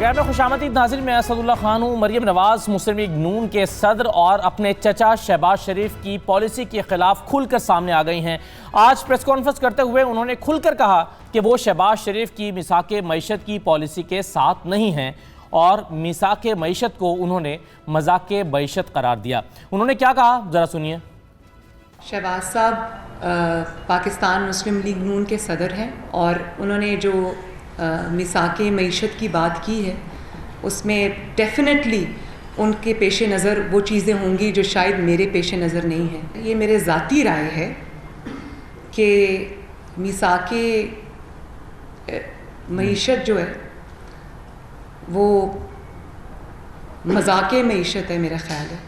Programme में खुशामदीद नाज़रीन, मैं असदुल्ला खान हूँ। मरियम नवाज़ मुस्लिम लीग नून के सदर और अपने चचा शहबाज शरीफ की पॉलिसी के खिलाफ खुलकर सामने आ गई हैं। आज प्रेस कॉन्फ्रेंस करते हुए उन्होंने खुलकर कहा कि वो शहबाज शरीफ की मिसाके मईशत की पॉलिसी के साथ नहीं हैं और मिसाके मईशत को उन्होंने मजाके मईशत करार दिया। उन्होंने क्या कहा, ज़रा सुनिए। शहबाज साहब पाकिस्तान मुस्लिम लीग नून के सदर हैं और उन्होंने जो मिसाके मईशत की बात की है उसमें डेफिनेटली उनके पेश नज़र वो चीज़ें होंगी जो शायद मेरे पेश नज़र नहीं है। ये मेरे ज़ाती राय है कि मिसाके मईशत जो है वो मजाके मईशत है मेरा ख़्याल है,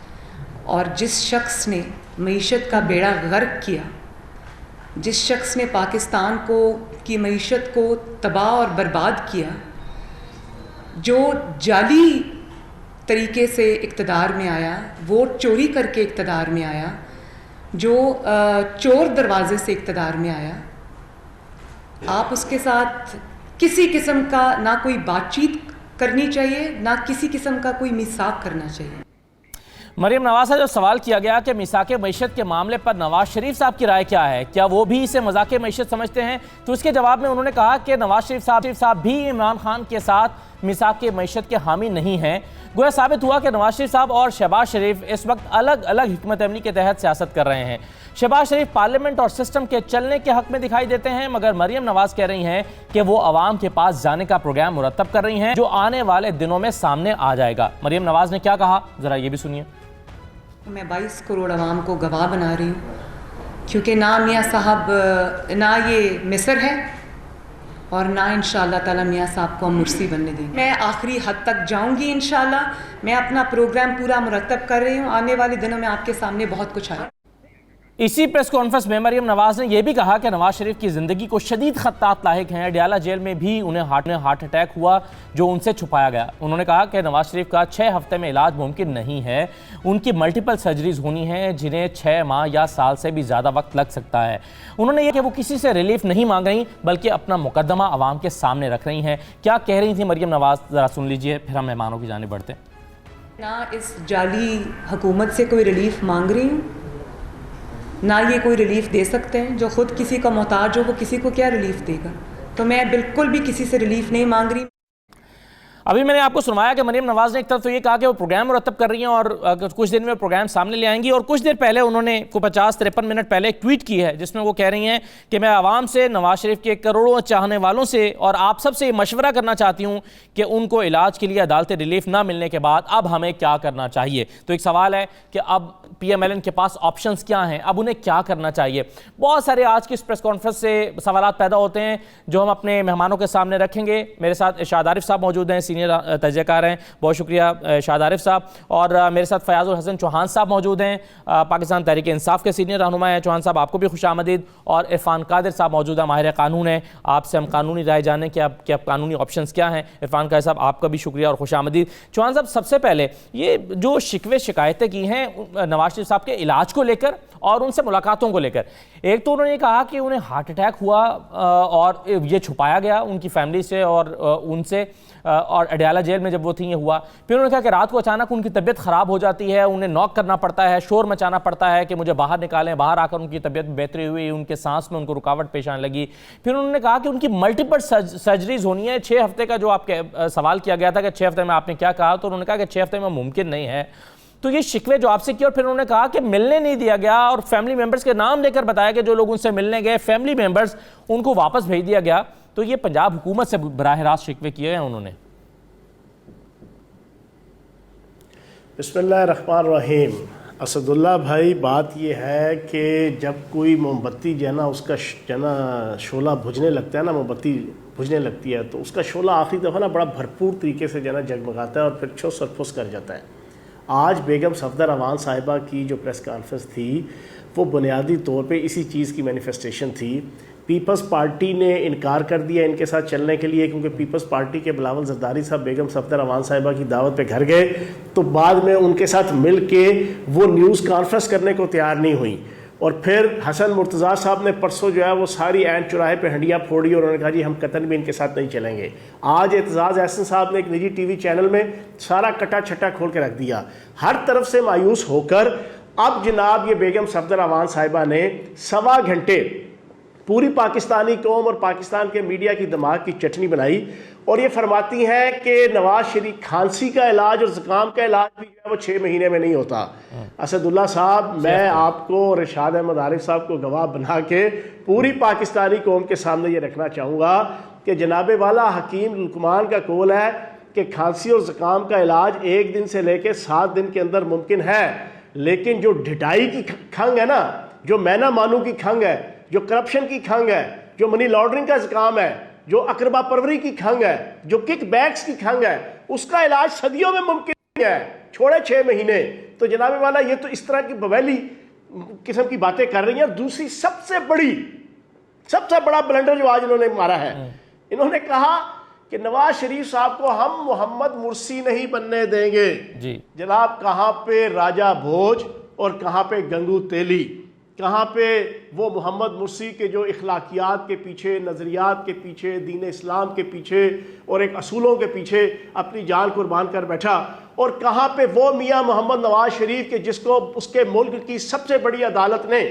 और जिस शख्स ने मईशत का बेड़ा गर्क किया, जिस शख्स ने पाकिस्तान को की मईशत को तबाह और बर्बाद किया, जो जाली तरीके से इक़्तिदार में आया, वोट चोरी करके इक़्तिदार में आया, जो चोर दरवाजे से इक़्तिदार में आया, आप उसके साथ किसी किस्म का ना कोई बातचीत करनी चाहिए, ना किसी किस्म का कोई मिसाक करना चाहिए। मरियम नवाज से जब सवाल किया गया कि मिसाके मईशत के मामले पर नवाज शरीफ साहब की राय क्या है, क्या वो भी इसे मजाके मईशत समझते हैं, तो उसके जवाब में उन्होंने कहा कि नवाज शरीफ साहब भी इमरान खान के साथ मिसाके मईशत के हामी नहीं हैं। गोया साबित हुआ कि नवाज शरीफ साहब और शहबाज शरीफ इस वक्त अलग अलग हिकमत अमली के तहत सियासत कर रहे हैं। शहबाज शरीफ पार्लियामेंट और सिस्टम के चलने के हक में दिखाई देते हैं, मगर मरियम नवाज कह रही हैं कि वो आवाम के पास जाने का प्रोग्राम मुरतब कर रही हैं जो आने वाले दिनों में सामने आ जाएगा। मरियम नवाज ने क्या कहा, जरा ये भी सुनिए। मैं 22 करोड़ आवाम को गवाह बना रही हूँ, क्योंकि ना मियाँ साहब ना ये मिस्र है और ना इंशाअल्लाह ताला मियाँ साहब को हम मुर्सी बनने देंगे। मैं आखिरी हद तक जाऊँगी इंशाअल्लाह। मैं अपना प्रोग्राम पूरा मुरतब कर रही हूँ, आने वाले दिनों में आपके सामने बहुत कुछ आएगा। इसी प्रेस कॉन्फ्रेंस में मरियम नवाज ने यह भी कहा कि नवाज शरीफ की जिंदगी को शदीद खतरात लाहिक हैं। अडयाला जेल में भी उन्हें हार्ट अटैक हुआ जो उनसे छुपाया गया। उन्होंने कहा कि नवाज शरीफ का 6 हफ्ते में इलाज मुमकिन नहीं है, उनकी मल्टीपल सर्जरीज होनी हैं जिन्हें 6 माह या साल से भी ज़्यादा वक्त लग सकता है। उन्होंने यह कि वो किसी से रिलीफ नहीं मांग रही बल्कि अपना मुकदमा आवाम के सामने रख रही हैं। क्या कह रही थी मरियम नवाज, ज़रा सुन लीजिए, फिर हम मेहमानों की जानिब बढ़ते हैं। ना इस जाली हुकूमत से कोई रिलीफ मांग रही हूँ, ना ये कोई रिलीफ दे सकते हैं। जो खुद किसी का मोहताज हो वो किसी को क्या रिलीफ देगा। तो मैं बिल्कुल भी किसी से रिलीफ नहीं मांग रही। अभी मैंने आपको सुनवाया कि मरियम नवाज ने एक तरफ तो ये कहा कि वो प्रोग्राम मुरतब कर रही हैं और कुछ दिन में प्रोग्राम सामने ले आएंगी, और कुछ देर पहले उन्होंने 50-53 मिनट पहले एक ट्वीट की है जिसमें वो कह रही हैं कि मैं आवाम से, नवाज शरीफ के करोड़ों चाहने वालों से और आप सब से मशवरा करना चाहती हूँ कि उनको इलाज के लिए अदालती रिलीफ ना मिलने के बाद अब हमें क्या करना चाहिए। तो एक सवाल है कि अब PMLN के पास ऑप्शंस क्या हैं, अब उन्हें क्या करना चाहिए। बहुत सारे आज की इस प्रेस कॉन्फ्रेंस से सवाल पैदा होते हैं जो हम अपने मेहमानों के सामने रखेंगे। मेरे साथ इरशाद आरिफ साहब मौजूद हैं, सीनियर तजज़ियाकार हैं, बहुत शुक्रिया इरशाद आरिफ साहब। और मेरे साथ फयाजुल हसन चौहान साहब मौजूद हैं, पाकिस्तान तहरीक इंसाफ के सीनियर रहनुमा हैं। चौहान साहब आपको भी खुशामदीद। और इरफान कादिर साहब मौजूद हैं, माहिर कानून हैं, आपसे हम कानूनी राय जानें कि अब कानूनी ऑप्शंस क्या हैं। इरफान कादिर साहब आपका भी शुक्रिया और खुशामदीद। चौहान साहब, सबसे पहले ये जो शिकवे शिकायतें की हैं नवाज शरीफ साहब के इलाज को लेकर और उनसे मुलाकातों को लेकर, एक तो उन्होंने कहा कि उन्हें हार्ट अटैक हुआ और ये छुपाया गया उनकी फैमिली से और उनसे, और अडयाला जेल में जब वो थी ये हुआ। फिर उन्होंने कहा कि रात को अचानक उनकी तबीयत ख़राब हो जाती है, उन्हें नॉक करना पड़ता है, शोर मचाना पड़ता है कि मुझे बाहर निकालें। बाहर आकर उनकी तबीयत में बेहतरी हुई, उनके सांस में उनको रुकावट पेश आने लगी। फिर उन्होंने कहा कि उनकी मल्टीपल सर्जरीज होनी है। 6 हफ्ते का जो आपके सवाल किया गया था कि 6 हफ्ते में आपने क्या कहा, तो उन्होंने कहा कि 6 हफ्ते में मुमकिन नहीं है। तो ये शिकवे जो आपसे किए, और फिर उन्होंने कहा कि मिलने नहीं दिया गया और फैमिली मेंबर्स के नाम लेकर बताया कि जो लोग उनसे मिलने गए फैमिली मेंबर्स, उनको वापस भेज दिया गया। तो ये पंजाब हुकूमत से बराह रास्त शिकवे किए हैं उन्होंने। बिस्मिल्लाहिर्रहमानिर्रहीम। असदुल्ला भाई, बात यह है कि जब कोई मोमबत्ती जो है ना उसका जो ना शोला बुझने लगता है ना, मोमबत्ती बुझने लगती है तो उसका शोला आखिरी दफ़ा ना बड़ा भरपूर तरीके से जो है ना जगमगाता है और फिर छुस और फुस कर जाता है। आज बेगम सफदर अवान साहिबा की जो प्रेस कॉन्फ्रेंस थी वो बुनियादी तौर पे इसी चीज़ की मैनिफेस्टेशन थी। पीपल्स पार्टी ने इनकार कर दिया इनके साथ चलने के लिए, क्योंकि पीपल्स पार्टी के बिलावल जरदारी साहब बेगम सफदर अवान साहिबा की दावत पे घर गए तो बाद में उनके साथ मिल के वो न्यूज़ कॉन्फ्रेंस करने को तैयार नहीं हुई। और फिर हसन मुर्तज़ा साहब ने परसों जो है वो सारी ऐन चौराहे पे हंडियाँ फोड़ी और उन्होंने कहा जी हम कतन भी इनके साथ नहीं चलेंगे। आज एतजाज़ एहसन साहब ने एक निजी टीवी चैनल में सारा कटा छट्टा खोल के रख दिया। हर तरफ से मायूस होकर अब जनाब ये बेगम सफदर अवान साहिबा ने 1.25 घंटे पूरी पाकिस्तानी कौम और पाकिस्तान के मीडिया की दिमाग की चटनी बनाई और ये फरमाती हैं कि नवाज शरीफ खांसी का इलाज और ज़ुकाम का इलाज भी जो है वो 6 महीने में नहीं होता। असदुल्ला साहब, मैं आपको और इरशाद अहमद आरिफ साहब को गवाह बना के पूरी पाकिस्तानी कौम के सामने ये रखना चाहूँगा कि जनाब वाला हकीम लुकमान का कौल है कि खांसी और ज़ुकाम का इलाज 1 दिन से लेकर 7 दिन के अंदर मुमकिन है, लेकिन जो ढिठाई की खंग है ना, जो मैना मानू की खंग है, जो करप्शन की खंग है, जो मनी लॉन्ड्रिंग का ज़ुकाम है, जो अकरबा परवरी की खंग है, जो किक बैक्स की खंग है, उसका इलाज सदियों में मुमकिन नहीं है, छोड़े 6 महीने। तो जनाब वाला ये तो इस तरह की बवैली किस्म की बातें कर रही हैं। दूसरी सबसे बड़ा ब्लंडर जो आज इन्होंने मारा है, इन्होंने कहा कि नवाज शरीफ साहब को हम मोहम्मद मुर्सी नहीं बनने देंगे जी। जनाब, कहाँ पे राजा भोज और कहाँ पे गंगू तेली, कहाँ पे वो मोहम्मद मुर्सी के जो इखलाकियात के पीछे, नज़रियात के पीछे, दीन इस्लाम के पीछे और एक असूलों के पीछे अपनी जान कुर्बान कर बैठा, और कहाँ पे वो मियाँ मोहम्मद नवाज शरीफ के जिसको उसके मुल्क की सबसे बड़ी अदालत ने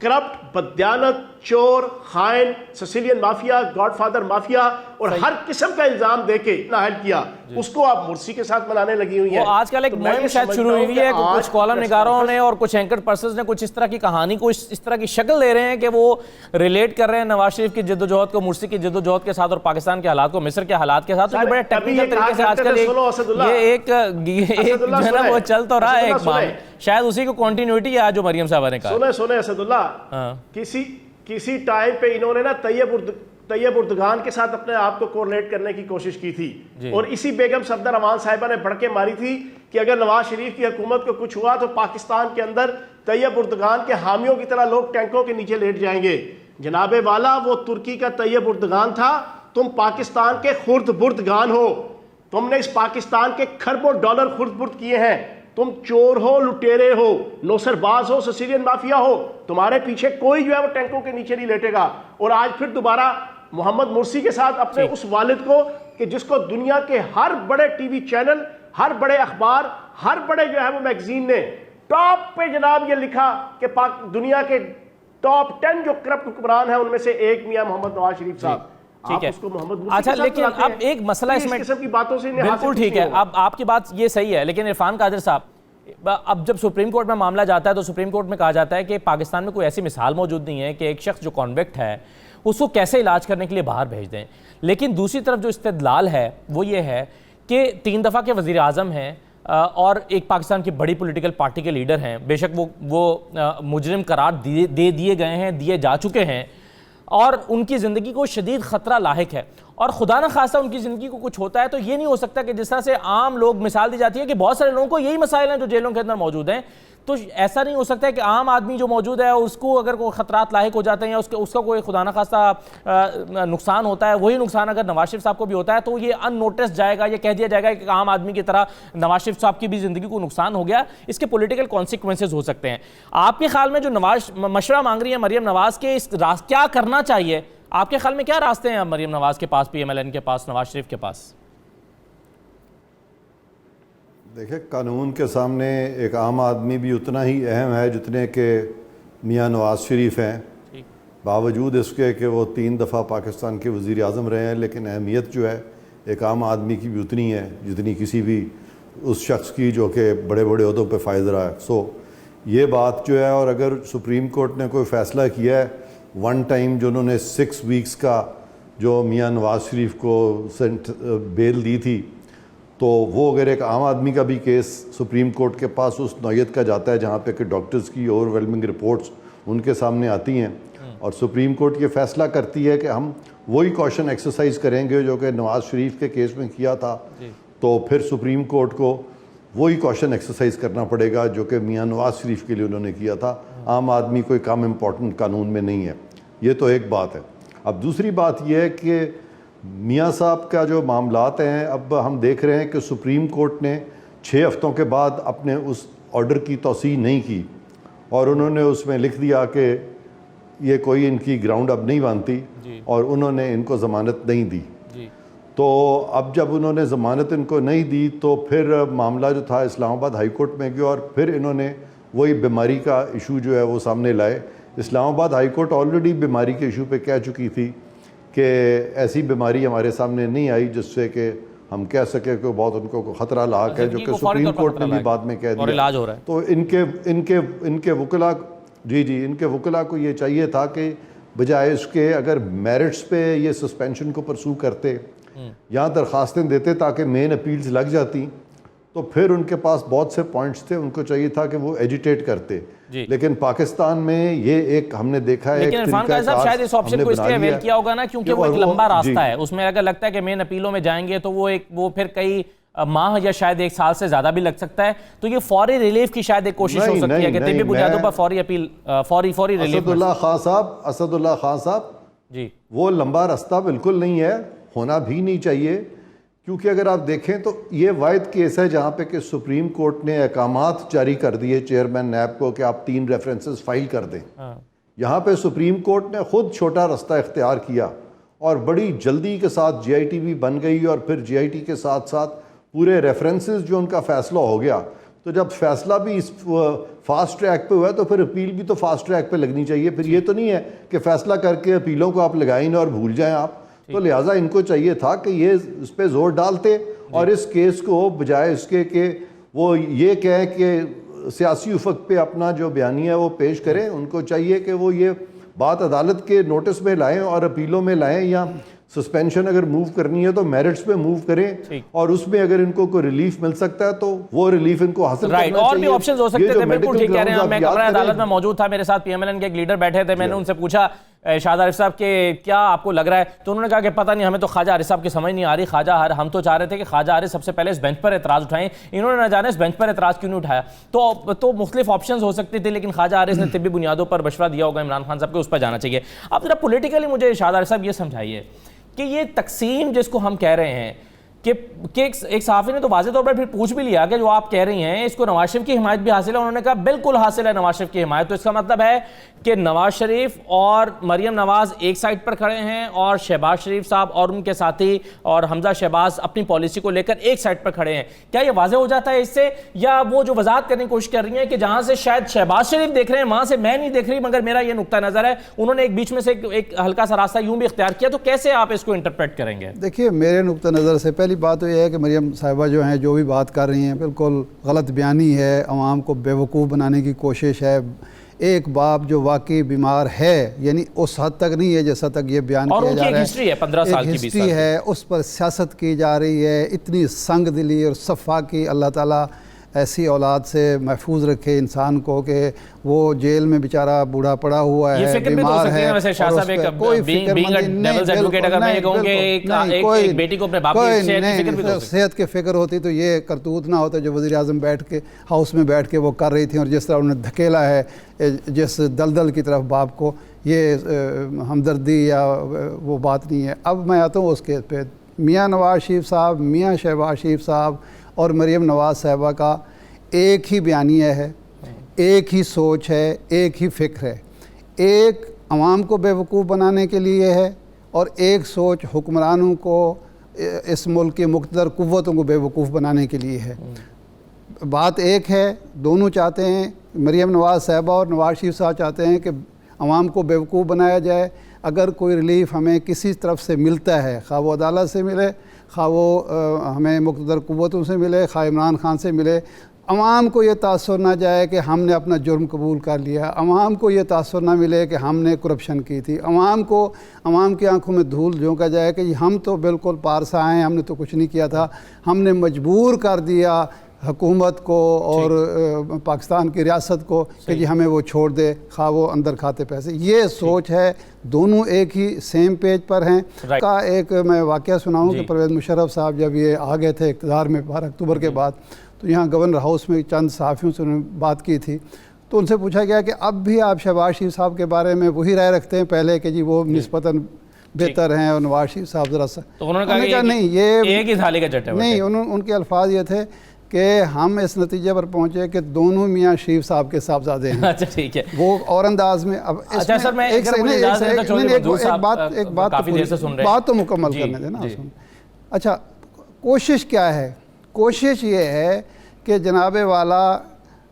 करप्ट, बदयानत, चोर, खाइन, सिसिलियन माफिया, गॉडफादर माफिया और हर किस्म का इल्जाम देके नाहल किया, उसको आप मुर्सी के साथ मनाने लगी हुई है। आजकल एक मुहिम शायद शुरू हुई है, कुछ कॉलम निगारों ने और कुछ एंकर पर्सन्स ने कुछ इस तरह की कहानी को इस तरह की शक्ल दे रहे हैं कि वो रिलेट कर रहे हैं नवाज शरीफ की जद्दोजहद को मुर्सी की जद्दोजहद के साथ और पाकिस्तान के हालात को मिस्र के हालात के साथ। तो बड़े टेक्निकल तरीके से आजकल ये एक जो है वो चल तो रहा है, एक मामला शायद उसी को कंटिन्यूटी है जो मरियम साहब ने कहा। सुने असदुल्ला, किसी टाइम पे इन्होंने ना तैयब उर्दगान के साथ अपने आप को कोरिलेट करने की कोशिश की थी और इसी बेगम सफदर अवान साहिबा ने भड़के मारी थी कि अगर नवाज शरीफ की हुकूमत को कुछ हुआ तो पाकिस्तान के अंदर तैयब उर्दगान के हामियों की तरह लोग टैंकों के नीचे लेट जाएंगे। जनाबे वाला, वो तुर्की का तैयब उर्दगान था, तुम पाकिस्तान के खुर्द बुर्दगान हो। तुमने इस पाकिस्तान के खरबों डॉलर खुर्द बुर्द किए हैं। तुम चोर हो, लुटेरे हो, नौसरबाज हो, सिसिलियन माफिया हो, तुम्हारे पीछे कोई जो है वो टैंकों के नीचे नहीं लेटेगा। और आज फिर दोबारा मोहम्मद मुर्सी के साथ अपने उस वालिद को कि जिसको दुनिया के हर बड़े टीवी चैनल, हर बड़े अखबार, हर बड़े जो है वो मैगजीन ने टॉप पे जनाब ये लिखा कि दुनिया के टॉप 10 जो करप्ट हुक्मरान है उनमें से एक मियां मोहम्मद नवाज शरीफ साहब। ठीक है, अच्छा, लेकिन अब एक मसला इसमें की बातों से बिल्कुल ठीक है, अब आपकी बात ये सही है, लेकिन इरफान कादिर साहब, अब जब सुप्रीम कोर्ट में मामला जाता है तो सुप्रीम कोर्ट में कहा जाता है कि पाकिस्तान में कोई ऐसी मिसाल मौजूद नहीं है कि एक शख्स जो कॉन्विक्ट है उसको कैसे इलाज करने के लिए बाहर भेज दें। लेकिन दूसरी तरफ जो इस्तेदलाल है वो ये है कि 3 दफ़ा के वज़ीर आज़म हैं और एक पाकिस्तान की बड़ी पॉलिटिकल पार्टी के लीडर हैं, बेशक वो मुजरिम करार दे दिए गए हैं, दिए जा चुके हैं और उनकी ज़िंदगी को शदीद ख़तरा लाहिक है और खुदा न खासा उनकी ज़िंदगी को कुछ होता है तो ये नहीं हो सकता कि जिस तरह से आम लोग मिसाल दी जाती है कि बहुत सारे लोगों को यही मसाइल हैं जो जेलों के अंदर मौजूद हैं, तो ऐसा नहीं हो सकता है कि आम आदमी जो मौजूद है उसको अगर कोई ख़तरात लाहिक हो जाते हैं या उसका कोई खुदा न खासा नुकसान होता है, वही नुकसान अगर नवाज शरीफ साहब को भी होता है तो ये अननोटिस जाएगा, ये कह दिया जाएगा कि आम आदमी की तरह नवाज शरीफ साहब की भी ज़िंदगी को नुकसान हो गया, इसके पॉलिटिकल कॉन्सिक्वेंसेज हो सकते हैं। आपके ख्याल में जो मशवरा मांग रही है मरियम नवाज के, इस क्या करना चाहिए आपके ख्याल में? क्या रास्ते हैं मरियम नवाज के पास, PMLN के पास, नवाज शरीफ के पास? देखिए, कानून के सामने एक आम आदमी भी उतना ही अहम है जितने के मियाँ नवाज शरीफ हैं। बावजूद इसके कि वो 3 दफ़ा पाकिस्तान के वज़ीर आज़म रहे हैं, लेकिन अहमियत जो है एक आम आदमी की भी उतनी है जितनी किसी भी उस शख्स की जो कि बड़े बड़े ओहदों पे फायद रहा है। ये बात जो है, और अगर सुप्रीम कोर्ट ने कोई फ़ैसला किया है वन टाइम जो उन्होंने 6 वीक्स का जो मियाँ नवाज शरीफ को बेल दी थी, तो वो अगर एक आम आदमी का भी केस सुप्रीम कोर्ट के पास उस नौयत का जाता है जहाँ पे कि डॉक्टर्स की ओवरवेलमिंग रिपोर्ट्स उनके सामने आती हैं और सुप्रीम कोर्ट ये फैसला करती है कि हम वही कॉशन एक्सरसाइज करेंगे जो कि नवाज शरीफ के केस में किया था, तो फिर सुप्रीम कोर्ट को वही कॉशन एक्सरसाइज करना पड़ेगा जो कि मियाँ नवाज शरीफ के लिए उन्होंने किया था। आम आदमी कोई कम इम्पोर्टेंट कानून में नहीं है। ये तो एक बात है। अब दूसरी बात यह है कि मियाँ साहब का जो मामलात हैं, अब हम देख रहे हैं कि सुप्रीम कोर्ट ने 6 हफ्तों के बाद अपने उस ऑर्डर की तौसीह नहीं की और उन्होंने उसमें लिख दिया कि ये कोई इनकी ग्राउंड अब नहीं मानती और उन्होंने इनको ज़मानत नहीं दी। तो अब जब उन्होंने ज़मानत इनको नहीं दी तो फिर मामला जो था इस्लामाबाद हाई कोर्ट में गया और फिर इन्होंने वही बीमारी का इशू जो है वो सामने लाए। इस्लामाबाद हाई कोर्ट ऑलरेडी बीमारी के इशू पे कह चुकी थी कि ऐसी बीमारी हमारे सामने नहीं आई जिससे कि हम कह सके कि बहुत उनको ख़तरा लाक है, जो कि सुप्रीम कोर्ट ने भी बाद में कह दिया इलाज हो रहा है। तो इनके वकला इनके वकला को ये चाहिए था कि बजाय इसके अगर मेरिट्स पे ये सस्पेंशन को परसू करते या दरखास्तें देते ताकि मेन अपील्स लग जाती, तो फिर उनके पास बहुत से पॉइंट्स थे, उनको चाहिए था कि वो एजिटेट करते। लेकिन पाकिस्तान में ये एक हमने देखा है, लेकिन इरफान खान साहब शायद इस ऑप्शन को इसलिए अवेल किया होगा ना क्योंकि वो एक लंबा रास्ता है, उसमें अगर लगता है कि मेन अपीलों में जाएंगे तो वो फिर कई माह या शायद एक साल से ज्यादा भी लग सकता है, तो ये फौरी रिलीफ की शायद एक कोशिश हो सकती है कि तिब्बी बुनियादों पर फौरी अपील फौरी रिलीफ। असदुल्ला खान साहब जी, वो लंबा रास्ता बिल्कुल नहीं है, होना भी नहीं चाहिए, क्योंकि अगर आप देखें तो ये वाहिद केस है जहाँ पे कि सुप्रीम कोर्ट ने अहकामात जारी कर दिए चेयरमैन नैब को कि आप 3 रेफरेंसेस फाइल कर दें। यहाँ पे सुप्रीम कोर्ट ने खुद छोटा रास्ता इख्तियार किया और बड़ी जल्दी के साथ GIT भी बन गई और फिर GIT के साथ साथ पूरे रेफरेंसेस जो उनका फ़ैसला हो गया। तो जब फैसला भी इस फास्ट ट्रैक पे हुआ है तो फिर अपील भी तो फास्ट ट्रैक पे लगनी चाहिए। फिर ये तो नहीं है कि फ़ैसला करके अपीलों को आप लगाएं और भूल जाएं आप। तो लिहाजा इनको चाहिए था कि ये इस पर जोर डालते और इस केस को बजाय इसके कि वो ये कहें कि सियासी उफक पे अपना जो बयानिया है वो पेश करें, उनको चाहिए कि वो ये बात अदालत के नोटिस में लाएं और अपीलों में लाएं, या सस्पेंशन अगर मूव करनी है तो मेरिट्स पे मूव करें और उसमें अगर इनको कोई रिलीफ मिल सकता है तो वो रिलीफ इनको हासिल करना चाहिए। और भी ऑप्शंस हो सकते थे, बिल्कुल ठीक कह रहे हैं। मैं कमरा अदालत में मौजूद था, मेरे साथ PMLN के एक लीडर बैठे थे, मैंने उनसे पूछा शाहद आरिफ साहब के क्या आपको लग रहा है, तो उन्होंने कहा कि पता नहीं, हमें तो ख्वाजा आरिफ साहब की समझ नहीं आ रही। हम तो चाह रहे थे कि ख्वाजा आरिफ सबसे पहले इस बेंच पर एतराज़ उठाएं, इन्होंने न जाने इस बेंच पर एतराज़ क्यों नहीं उठाया। तो मुख्तलिफ ऑप्शंस हो सकते थे, लेकिन ख्वाजा आरिफ ने तिब्बी बुनियादों पर मशवरा दिया होगा इमरान खान साहब को, उस पर जाना चाहिए। अब जरा पॉलिटिकली मुझे शाहद आरिफ साहब ये समझाइए कि ये तकसीम जिसको हम कह रहे हैं कि एक सहाफ़ी ने तो वाज़ेह तौर पर फिर पूछ भी लिया कि जो आप कह रही हैं इसको नवाज शरीफ की हिमायत भी हासिल है। उन्होंने कहा बिल्कुल हासिल है नवाज शरीफ की हिमायत। तो इसका मतलब है कि नवाज शरीफ और मरियम नवाज एक साइड पर खड़े हैं और शहबाज शरीफ साहब और उनके साथी और हमजा शहबाज अपनी पॉलिसी को लेकर एक साइड पर खड़े हैं। क्या ये वाज़ेह हो जाता है इससे, या वो जो वजाहत करने की कोशिश कर रही है कि जहां से शायद शहबाज शरीफ देख रहे हैं वहां से मैं नहीं देख रही, मगर मेरा ये नुक्ता नजर है, उन्होंने एक बीच में से एक हल्का सा रास्ता यूं भी इख्तियार किया। तो कैसे आप इसको इंटरप्रेट करेंगे? देखिए, मेरे नुक्ता नज़र से पहली बात तो यह है कि मरियम साहिबा जो हैं जो भी बात कर रही हैं बिल्कुल गलत बयानी है, अवाम को बेवकूफ़ बनाने की कोशिश है। एक बाप जो वाकई बीमार है, यानी उस हद तक नहीं है जैसा तक ये बयान किया जा रहा है, हिस्ट्री है 15 साल की, 20 साल की है, उस पर सियासत की जा रही है। इतनी संग दिली और सफ़ा की अल्लाह ताला ऐसी औलाद से महफूज रखे इंसान को कि वो जेल में बेचारा बूढ़ा पड़ा हुआ है, बीमार है, कोई सेहत की फिक्र होती तो ये करतूत ना होता जो वज़ीर आज़म बैठ के हाउस में बैठ के वो कर रही थी, और जिस तरह उन्होंने धकेला है जिस दलदल की तरफ बाप को, ये हमदर्दी या वो बात नहीं है। अब मैं आता हूँ उस केस पे। मियाँ नवाज शरीफ साहब, मियाँ शहबाज शरीफ साहब और मरियम नवाज साहिबा का एक ही बयानिया है, एक ही सोच है, एक ही फ़िक्र है। एक अवाम को बेवकूफ़ बनाने के लिए है और एक सोच हुक्मरानों को, इस मुल्क की मुक़्तदर क़ुव्वतों को बेवकूफ़ बनाने के लिए है। बात एक है, दोनों चाहते हैं, मरियम नवाज साहिबा और नवाज शरीफ साहब चाहते हैं कि अवाम को बेवकूफ़ बनाया जाए। अगर कोई रिलीफ हमें किसी तरफ से मिलता है, खा वो अदालत से मिले, खा वो हमें मुक़्तदर क़ुव्वतों से मिले, खा इमरान खान से मिले, अवाम को ये तासुर ना जाए कि हमने अपना जुर्म कबूल कर लिया, अवाम को ये तासुर ना मिले कि हमने करप्शन की थी, अवाम की आंखों में धूल झोंका जाए कि हम तो बिल्कुल पारसा हैं, हमने तो कुछ नहीं किया था, हमने मजबूर कर दिया हुकूमत को और पाकिस्तान की रियासत को कि जी हमें वो छोड़ दे, खा वो अंदर खाते पैसे। ये सोच है, दोनों एक ही सेम पेज पर हैं। का एक मैं वाक़या सुनाऊँ कि परवेज़ मुशर्रफ साहब जब ये आ गए थे इक़्तिदार में 12 अक्टूबर के बाद, तो यहाँ गवर्नर हाउस में चंद सहाफ़ियों से उन्होंने बात की थी, तो उनसे पूछा गया कि अब भी आप शहबाज शरीफ साहब के बारे में वही राय रखते हैं पहले कि जी वो निस्बतन बेहतर हैं और नवाज शरीफ साहब ज़रा सा, तो उन्होंने कहा नहीं, ये एक ही थाली का चट्टा। नहीं, उनके अल्फाज ये थे कि हम इस नतीजे पर पहुंचे कि दोनों मियाँ शरीफ साहब के साहबजादे हैं। अच्छा ठीक है, वो और अंदाज में। अब अच्छा सर, मैं एक बात तो मुकम्मल करने देना। अच्छा, कोशिश क्या है? कोशिश ये है कि जनाब वाला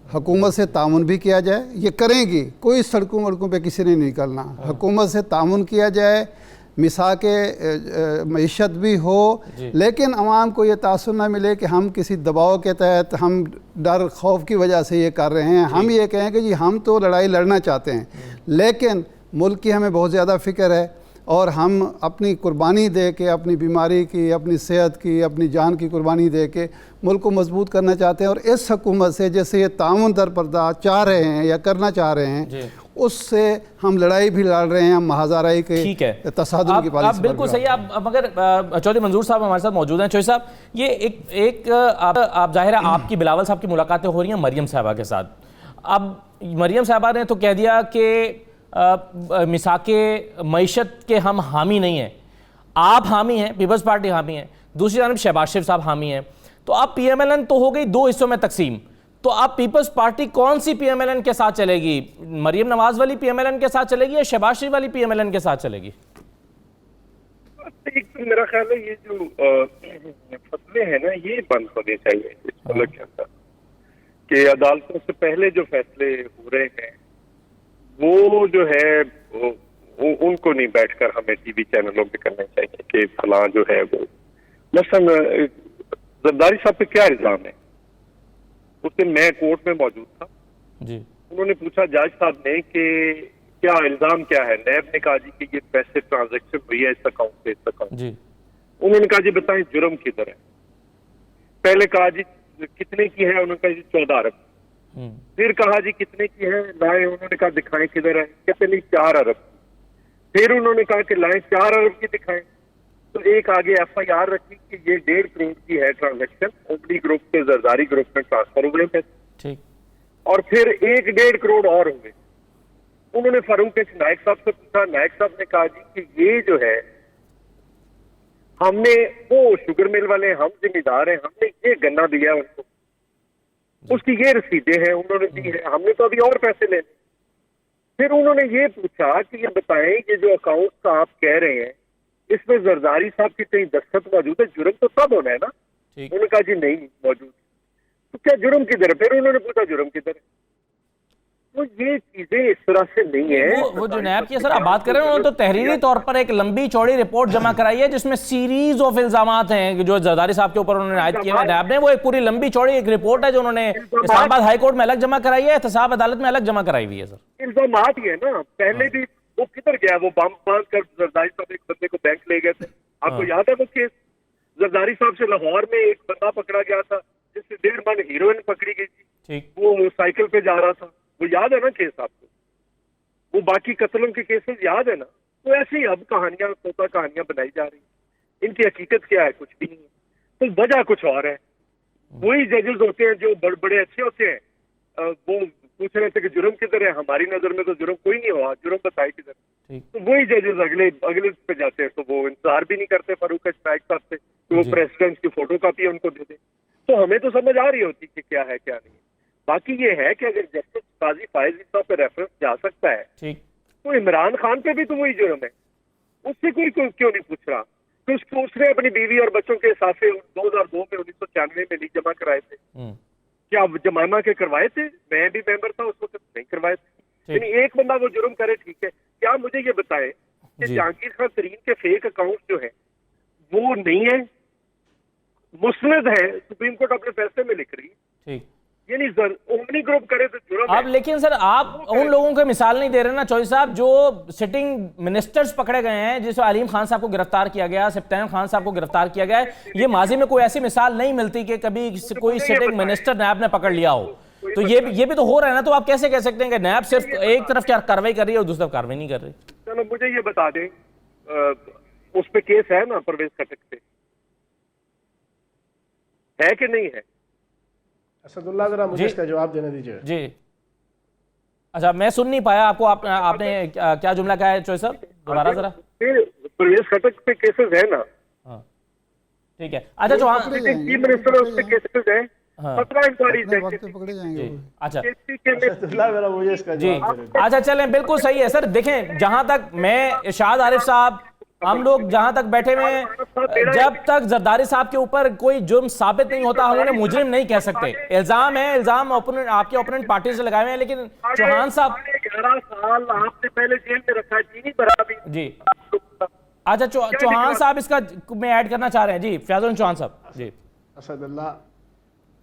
हुकूमत से तामुन भी किया जाए, ये करेंगी, कोई सड़कों वड़कों पे किसी ने नहीं निकलना, हुकूमत से तामुन किया जाए, मिसा के मईशत भी हो, लेकिन अवाम को ये तासुर ना मिले कि हम किसी दबाव के तहत, हम डर खौफ की वजह से ये कर रहे हैं। हम ये कहें कि जी हम तो लड़ाई लड़ना चाहते हैं, लेकिन मुल्क की हमें बहुत ज़्यादा फ़िक्र है और हम अपनी कुर्बानी दे के, अपनी बीमारी की, अपनी सेहत की, अपनी जान की कुर्बानी दे के मुल्क को मजबूत करना चाहते हैं। और इस हुकूमत से जैसे ये ताउन दरपर्दा चाह रहे हैं या करना चाह रहे हैं, उससे हम लड़ाई भी लड़ रहे हैं, हम महाजाराई के तसादुम की पॉलिसी। बिल्कुल सही। आप मगर चौधरी मंजूर साहब हमारे साथ मौजूद हैं। चौधरी साहब, ये एक आप जाहिर है आपकी बिलावल साहब की मुलाकातें हो रही हैं मरियम साहबा के साथ। अब मरियम साहबा ने तो कह दिया कि मिसाके मईशत के हम हामी नहीं हैं, आप हामी हैं, पीपल्स पार्टी हामी है, दूसरी जानब शहबाज शरीफ साहब हामी हैं। तो अब पीएमएलएन तो हो गई दो हिस्सों में तकसीम, तो अब पीपल्स पार्टी कौन सी पीएमएलएन के साथ चलेगी? मरियम नवाज वाली पीएमएलएन के साथ चलेगी या शहबाज शरीफ वाली पीएमएलएन के साथ चलेगी? एक तो मेरा ख्याल है ये जो फैसले हैं ना, ये बंद होने चाहिए इस मुल्क के अंदर, कि अदालतों से पहले जो फैसले हो रहे हैं वो जो है उनको नहीं बैठकर हमें टीवी चैनलों पे करने चाहिए कि फलां जो है वो। मसलन जरदारी साहब पे क्या इल्जाम है? उस दिन मैं कोर्ट में मौजूद था जी। उन्होंने पूछा जज साहब ने कि क्या इल्जाम क्या है? नैब ने कहा जी कि ये पैसे ट्रांजैक्शन हुई है इस अकाउंट से इस अकाउंट जी। उन्होंने कहा जी बताएं जुर्म किधर है? पहले कहा जी कितने की है? उन्होंने कहा जी 14 अरब। फिर कहा जी कितने की है लाए? उन्होंने कहा दिखाएं किधर है? कहते नहीं 4 अरब। फिर उन्होंने कहा कि लाएं 4 अरब की दिखाएं। तो एक आगे FIR रखी कि ये 1.5 करोड़ की है ट्रांजैक्शन, ओपनी ग्रुप से जरदारी ग्रुप में ट्रांसफर हुए पैसे। ठीक। और फिर 1.5 करोड़ और हुए। उन्होंने फारूक नायक साहब से पूछा, नायक साहब ने कहा जी कि ये जो है हमने, वो शुगर मिल वाले हम जिम्मेदार हैं, हमने ये गन्ना दिया उनको, उसकी ये रसीदें हैं उन्होंने दी है, हमने तो अभी और पैसे लेने। फिर उन्होंने ये पूछा कि ये बताएं ये जो अकाउंट का आप कह रहे हैं इसमें जरदारी साहब की कहीं दस्तखत मौजूद है, जुर्म तो तब होना है ना? उन्होंने कहा जी नहीं मौजूद। तो क्या जुर्म किधर है? फिर उन्होंने पूछा जुर्म किधर है? तो ये चीजें इस तरह से नहीं है। वो जो नैब की सर आप बात कर रहे हैं, उन्होंने तो तहरीरी तौर पर एक लंबी चौड़ी रिपोर्ट जमा कराई है जिसमें सीरीज ऑफ इल्जामात हैं जो जरदारी साहब के ऊपर उन्होंने आयद किए हैं नैब ने। वो एक पूरी लंबी चौड़ी एक रिपोर्ट है जो उन्होंने इस्लामाबाद हाई कोर्ट में अलग जमा कराई है, एहतसाब अदालत में अलग जमा कराई हुई है। सर इल्जामात ही है ना, पहले भी वो किधर गया? वो बम बांध कर जरदारी साहब एक बंदे को बैंक ले गए थे, आपको याद है वो केस? जरदारी साहब से लाहौर में एक बंदा पकड़ा गया था जिससे 1.5 मन हीरोइन पकड़ी गई थी, वो साइकिल पे जा रहा था, वो याद है ना केस आपको? वो बाकी कत्लों के केसेस याद है ना? तो ऐसे ही अब कहानियां, तोता कहानियां बनाई जा रही हैं। इनकी हकीकत क्या है? कुछ भी नहीं है। तो वजह कुछ और है। वही जजेस होते हैं जो बड़े अच्छे होते हैं, वो पूछ रहे थे कि जुर्म किधर है? हमारी नजर में तो जुर्म कोई नहीं हुआ, जुर्म बताए किधर? तो वही जजेस अगले पे जाते हैं, तो वो इंतजार भी नहीं करते फारूक नायक साहब से कि वो प्रेसिडेंट की फोटो कॉपी उनको दे दे। तो हमें तो समझ आ रही होती कि क्या है क्या नहीं। बाकी ये है कि अगर जस्टिस काजी फायज साहब पे रेफरेंस जा सकता है तो इमरान खान पे भी तो वही जुर्म है, उससे कोई क्यों नहीं पूछ रहा? तो उसने अपनी बीवी और बच्चों के साफे 2002 में 1996 में नहीं जमा कराए थे, क्या जमाना के करवाए थे? मैं भी मेंबर था उस वक्त, नहीं करवाए थे। यानी एक बंदा वो जुर्म करे ठीक है, क्या मुझे ये बताएं कि जहांगीर खान तरीन के फेक अकाउंट जो है वो नहीं है, मुस्लिद है, सुप्रीम कोर्ट अपने फैसले में लिख रही है, यानी ओमनी ग्रुप करे तो जुर्म है। अब लेकिन सर आप उन लोगों को मिसाल नहीं दे रहे ना चौधरी साहब, जो सिटिंग मिनिस्टर्स पकड़े गए हैं, जिसमें अलीम खान साहब को गिरफ्तार किया गया, सप्तान खान साहब को गिरफ्तार किया गया है। ये माजी में कोई ऐसी मिसाल नहीं मिलती कि कभी कोई सिटिंग मिनिस्टर नैब ने पकड़ लिया हो। तो ये भी तो हो रहा है ना। तो आप कैसे कह सकते हैं कि नैब सिर्फ एक तरफ क्या कार्रवाई कर रही है और दूसरी तरफ कार्रवाई नहीं कर रही? चलो मुझे ये बता दें, उस पे केस है ना परवेज खटक पे, है कि नहीं है? असदुल्ला जरा मुझे इसका जवाब देने दीजिए। जी अच्छा, मैं सुन नहीं पाया आपको, आपने क्या जुमला कहा है चौधरी साहब, दोबारा जरा। परवेज खटक पे केसेस है ना? हाँ ठीक है। अच्छा जो चीफ मिनिस्टर उस पे केसेस है, 17 इंक्वायरीज अपने वक्त पे पकड़े जाएंगे वो। अच्छा असदुल्ला मेरा मुझे इसका जी, अच्छा चलें, बिल्कुल सही है सर। देखें, जहां तक मैं, इरशाद आरिफ साहब, हम लोग जहां तक बैठे हुए हैं, जब तक जरदारी साहब के ऊपर कोई जुर्म साबित नहीं होता हम उन्हें मुजरिम नहीं कह सकते। इल्जाम है, इल्जाम आपके ओपोनेंट पार्टी से लगाए हुए हैं, लेकिन चौहान साहब 11 साल आपने पहले जेल में रखा, चीनी बराबरी जी। अच्छा चौहान साहब इसका में ऐड करना चाह रहे हैं जी, फैजुल चौहान साहब जी।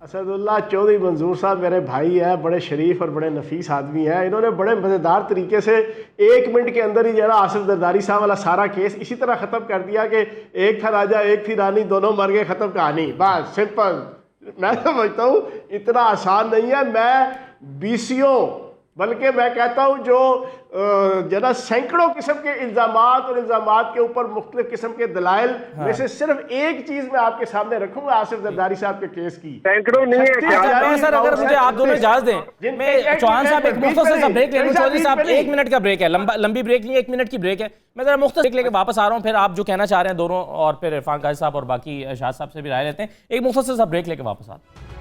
असदुल्ला चौधरी मंजूर साहब मेरे भाई हैं, बड़े शरीफ और बड़े नफीस आदमी हैं। इन्होंने बड़े मज़ेदार तरीके से 1 मिनट के अंदर ही जरा आसिफ जरदारी साहब वाला सारा केस इसी तरह ख़त्म कर दिया कि एक था राजा एक थी रानी, दोनों मर गए, ख़त्म कहानी, बस सिंपल। मैं समझता हूँ इतना आसान नहीं है। मैं बीसियों, बल्कि मैं कहता हूँ जो जना सैकड़ों किस्म के इल्ज़ामात और इल्ज़ामात के ऊपर मुख्तलिफ किस्म के दलाइल में से सिर्फ एक चीज़ मैं आपके सामने रखूंगा आसिफ जरदारी साहब के केस की। सैकड़ों नहीं है सर, अगर मुझे आप दोनों इजाज़त दें, मैं चौहान साहब एक मुख्तसर सा ब्रेक ले लूं। चौधरी साहब 1 मिनट का ब्रेक है, लंबी ब्रेक नहीं, 1 मिनट की ब्रेक है। मैं जरा मुख्तसर ब्रेक लेके वापस आ रहा हूँ, फिर आप जो कहना चाह रहे हैं दोनों, और फिर इरफान काजी साहब और बाकी शाह साहब से भी राय लेते हैं। एक मुख्तसर सा ब्रेक लेके वापस आते हैं।